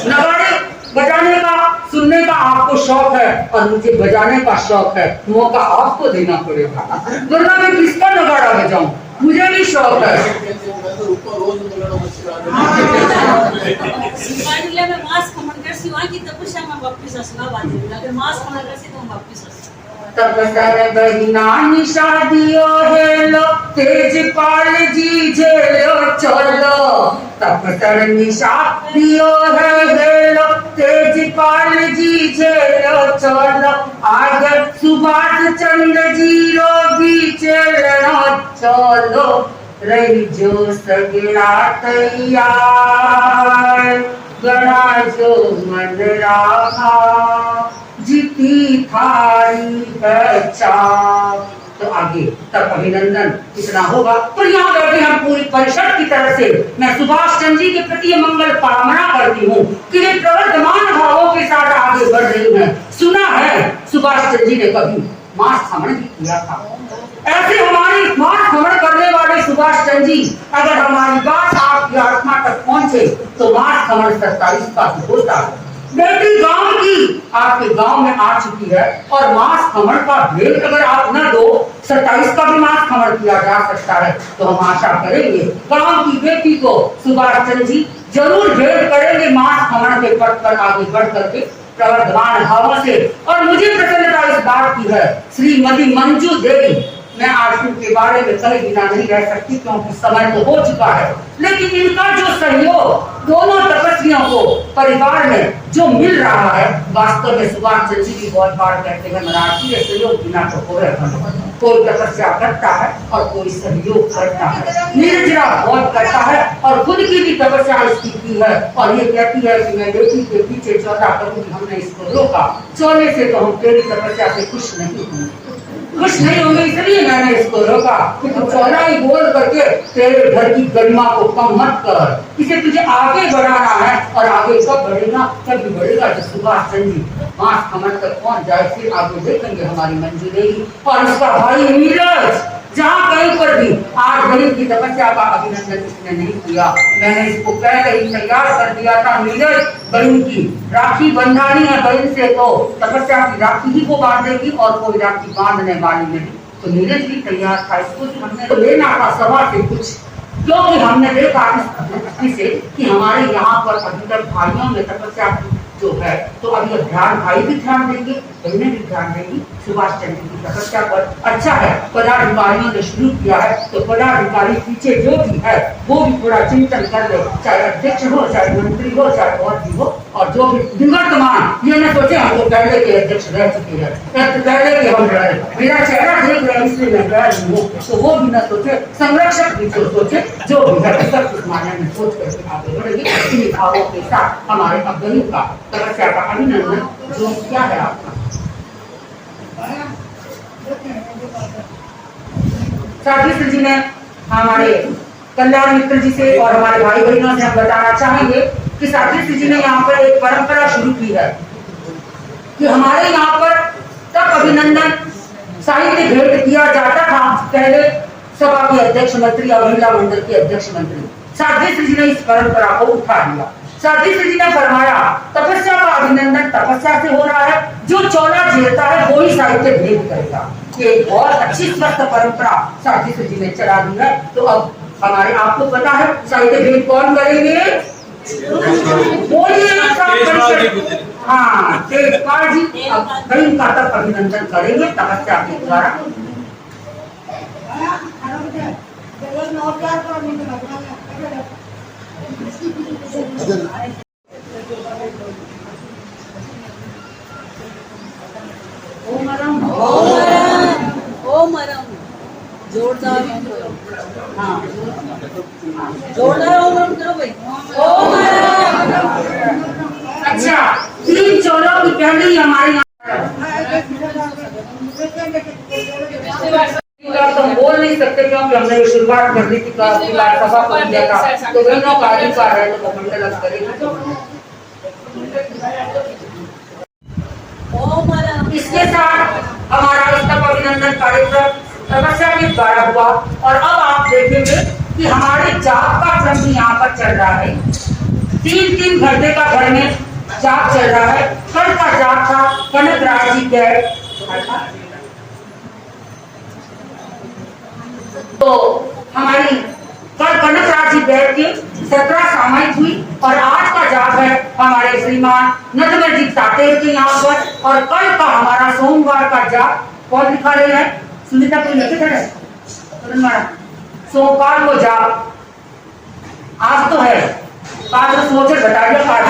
नगाड़े बजाने का सुनने का आपको शौक है और मुझे बजाने का शौक है, मौका आपको देना पड़ेगा, वरना मैं किसका नगाड़ा बजाऊं, मुझे भी शौक है। में मास खमन कर सिवाय की तपस्या में वापस असना बाजी अगर मास खमन कर से तो हम वापस अस तपस्या बहिना निशा दियो है लो तेजपाल जी झेलो चलो। तपस्या निशा दियो है लो तेजपाल जी झेलो चलो। आज सुभाष चंद्र जी रोगी चलो चलो। रही जो सगड़ा तैयार गणा जो मन राखा जीती थारी है चाव। तो आगे तब अभिनंदन इतना होगा। तो यहाँ बैठे हम पूरी परिषद की तरफ से मैं सुभाष चंद्र जी के प्रति मंगल कामना करती हूँ कि वे प्रवर्धमान भावों के साथ आगे बढ़ रही हैं। सुना है सुभाष चंद्र जी ने कभी मास खमन भी किया था। ऐसे हमारी मास खमन करने वाले सुभाष चंद्र जी अगर हमारी बात आपकी आत्मा तक पहुंचे तो मास खमन 27 का होता है। बेटी गांव की आपके गांव में आ चुकी है और मास खमन का भेद अगर आप न दो 27 का भी मास खमन किया जा सकता है। तो हम आशा करेंगे गांव की बेटी को सुभाष चंद्र जी जरूर भेद करेंगे मास खमन के पद पर आगे बढ़ करके प्रवर्धमान भावों से। और मुझे प्रसन्नता इस बात की है श्रीमती मंजू देवी, मैं आज उनके बारे में कहीं बिना नहीं रह सकती क्योंकि समय तो हो चुका है, लेकिन इनका जो सहयोग दोनों तपस्वियों को परिवार में जो मिल रहा है वास्तव में सुभाष चंद्र जी की बहुत बार कहते हैं मराठी के सहयोग बिना तो कोई तपस्या करता है और कोई सहयोग करता है। निर्जरा बहुत करता है और खुद की भी तपस्या इसकी की है और ये कहती है कि मैं बेटी के पीछे चौथा करूंगी, हमने इसको रोका। चौले से तो हम तेरी तपस्या से खुश नहीं होंगे इसलिए मैंने इसको रोका कि तू चौला ही बोल करके तेरे घर की गरिमा को कम मत कर। इसे तुझे आगे बढ़ाना है और आगे कब बढ़ेगा, तब बढ़ेगा जब सुभाष चंद्र जी मास खमन तक पहुंच जाए। फिर आगे देखेंगे हमारी मंजू देवी और उसका भाई नीरज। जहाँ कहीं पर भी आज गरीब की तपस्या का अभिनंदन इसने नहीं किया, मैंने इसको पहले ही तैयार कर दिया था। नीरज बहन की राखी बंधानी है, बहन से तो तपस्या की राखी ही को बांधेगी और कोई राखी बांधने वाली नहीं। तो नीरज भी तैयार था, इसको हमने तो लेना था सभा से कुछ, क्योंकि हमने देखा इसे कि हमारे यहाँ पर अभी तक भाइयों में तपस्या जो है तो अभी ध्यान भाई भी ध्यान देंगे, बहनें भी ध्यान देंगी सुभाष चंद्र की तपस्या पर। अच्छा है पदाधिकारियों ने शुरू किया है तो पदाधिकारी पीछे जो भी है वो भी थोड़ा चिंतन कर ले, चाहे अध्यक्ष हो चाहे मंत्री हो चाहे और भी हो, और जो भी निवर्तमान ये न सोचे हम तो पहले के अध्यक्ष रह चुके हैं, पहले के हम रहे, मेरा चेहरा देख रहे हैं इसलिए मैं कह रही हूँ, तो वो भी न सोचे, संरक्षक भी तो सोचे, जो भी है सब कुछ माने में सोच करके आगे बढ़ेंगे। इन भावों के साथ हमारे अग्रणी का तपस्या का अभिनंदन जो क्या है आपका। साथी जी ने हमारे कल्याण मित्र जी से और हमारे भाई बहनों से हम बताना चाहेंगे कि साथी जी ने यहाँ पर एक परंपरा शुरू की है कि हमारे यहाँ पर तब अभिनंदन साहित्य भेंट किया जाता था। पहले सभा के अध्यक्ष मंत्री और महिला मंडल के अध्यक्ष मंत्री साथी जी ने इस परंपरा को उठा लिया। साथी जी ने फरमाया तपस्या का अभिनंदन तपस्या से हो रहा है, जो चौला झेलता है वो ही साहित्य भेंट करेगा। ये बहुत अच्छी स्वस्थ परंपरा साथी जी ने चला दी है। तो अब हमारे आपको पता है साहित्य भेंट कौन करेंगे, बोलिए हाँ तेजपाल जी अब बहन का तब अभिनंदन करेंगे तपस्या के द्वारा। जोरदार हाँ जोरदार ओम करो भाई ओम। अच्छा, 3 चोरों की टहनी हमारे यहाँ तुम बोल नहीं सकते क्योंकि हमने ये शुरुआत कर दी थी सभा को दिया था, तो दोनों का अधिकार है तो मंडल करेंगे। इसके साथ हमारा स्तप अभिनंदन कार्यक्रम तपस्या के द्वारा हुआ और अब आप देखेंगे कि हमारे जाप का क्रम भी यहाँ पर चल रहा है। 3 घंटे का घर में जाप चल रहा है। कल का जाप था कनक राज जी के, तो हमारी कल कनक राज जी बैठ के 17 सामायिक हुई और आज का जाप है हमारे श्रीमान नटवर जी तातेर के यहाँ पर। और कल का हमारा सोमवार का जाप कौन लिखा रहे हैं? सुनीता को लेके चले सोमवार को जाप आज तो है, आज तो सोचे बताइए कार्ड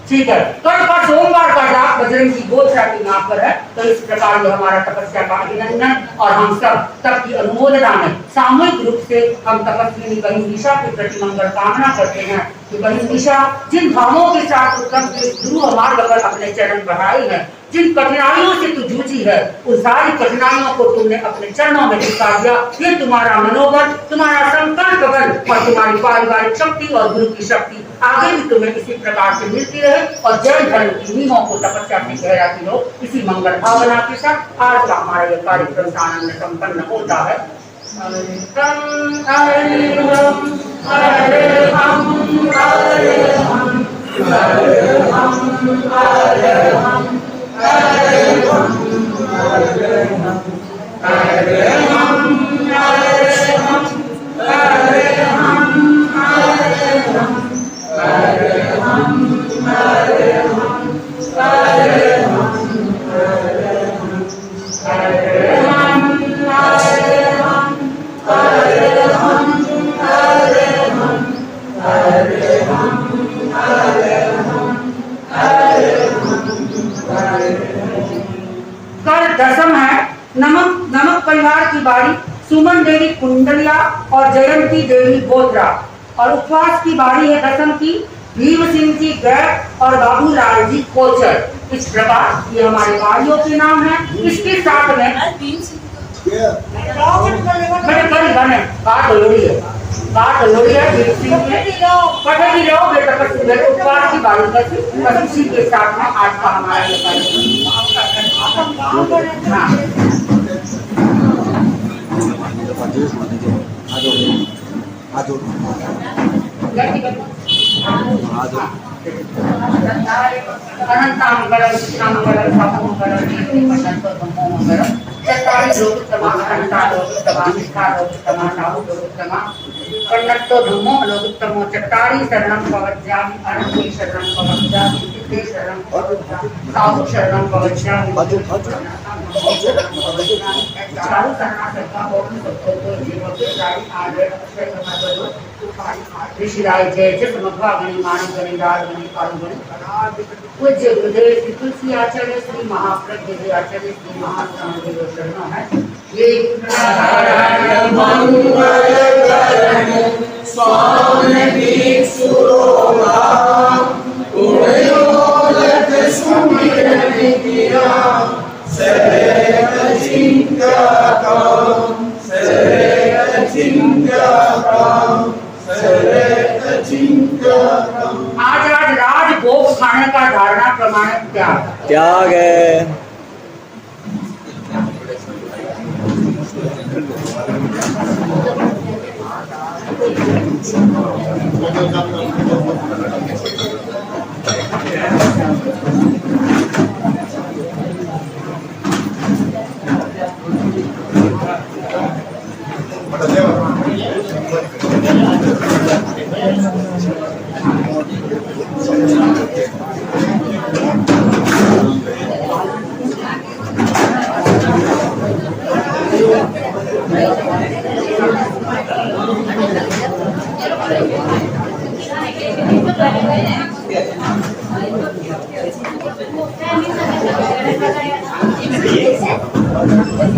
ठीक है। कल का सोमवार का जाप बजरंग की गोत्रा की यहाँ पर है। तो इस प्रकार ये हमारा तपस्या का अभिनंदन और हम सबकी अनुमोदना में सामूहिक रूप से हम तपस्विनी बहन निशा के प्रति मंगल कामना करते हैं कि बहन निशा जिन भावों के साथ उत्तम के ध्रुव मार्ग पर अपने चरण बढ़ाए हैं, जिन कठिनाइयों से तू जूझी है, उन सारी कठिनाइयों को तुमने अपने चरणों में टिका दिया। ये तुम्हारा मनोबल, तुम्हारा संकल्प बल और तुम्हारी पारिवारिक शक्ति और गुरु की शक्ति आगे भी तुम्हें इसी प्रकार से मिलती रहे और जैन धर्म की नींवों को तपस्या में गहराती हो। इसी मंगल भावना के साथ आज का हमारा यह कार्यक्रम आनंद संपन्न होता है। कल दसम है। नमक परिवार की बारी सुमन देवी कुंडलिया और जयंती देवी बोत्रा, और उपवास की बारी है दसम की भीम सिंह जी गैर और बाबूलाल जी कोचर। इस प्रकार ये हमारे भाइयों के नाम है। इसके साथ में बात लोड़ी है भीम सिंह पढ़े भी रहो बेटा उपवास की बारी करती और इसी के साथ में आज का हमारा ये कन्नट्टो धम्मो लोकोत्तमो चट्टारी शरणं भवत्यामि अनन्ते शरणं भवत्यामि सिद्धे शरणं भवत्यामि साधु शरणं भवत्यामि चालू करना सकता हो तो जीवन के सारी आगे अक्षय करना करो ऋषिराज जय जय समभागणी मानव गणी राज गणी कालू गणी पूज्य गुरुदेव श्री तुलसी आचार्य श्री महाप्रज्ञ जी आचार्य श्री महासमाधि शरणों है ये आज राज भोग खाने का धारणा प्रमाणित त्याग है।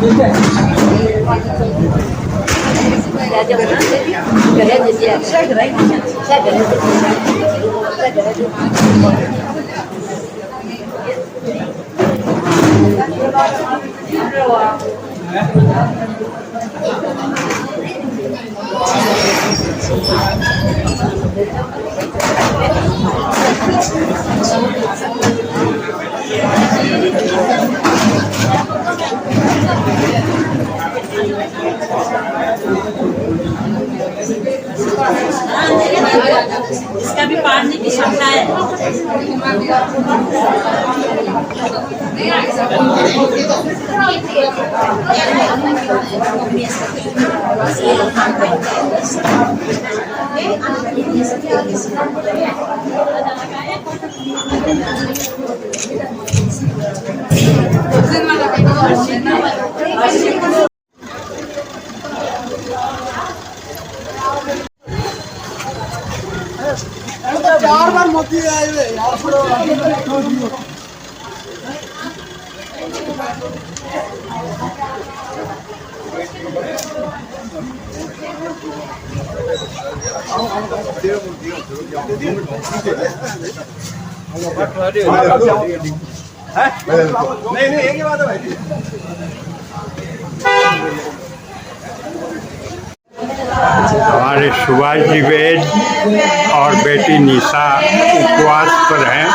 Yes. इसका भी पानी की क्षमता है। बार बार मोदी आए हुए यार छोड़ो नहीं नहीं एक ही बात है भाई। हमारे सुभाष जी वेद और बेटी निशा उपवास पर हैं।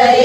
Jai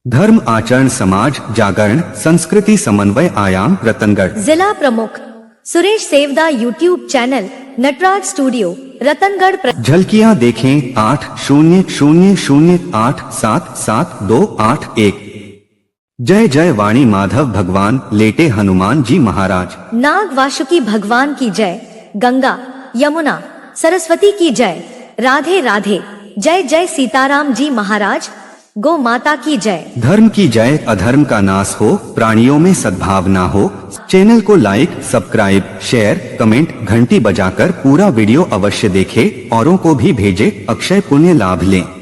धर्म आचरण समाज जागरण संस्कृति समन्वय आयाम रतनगढ़। जिला प्रमुख Suresh Sevda YouTube channel Nataraj studio Ratangarh. झलकियां देखें 8000877281। जय जय वाणी माधव भगवान लेटे हनुमान जी महाराज। नाग वासुकी भगवान की जय। गंगा यमुना सरस्वती की जय। राधे राधे जय जय सीताराम जी महाराज। गो माता की जय। धर्म की जय अधर्म का नाश हो, प्राणियों में सद्भावना हो। चैनल को लाइक सब्सक्राइब शेयर कमेंट घंटी बजाकर पूरा वीडियो अवश्य देखें, औरों को भी भेजें, अक्षय पुण्य लाभ लें।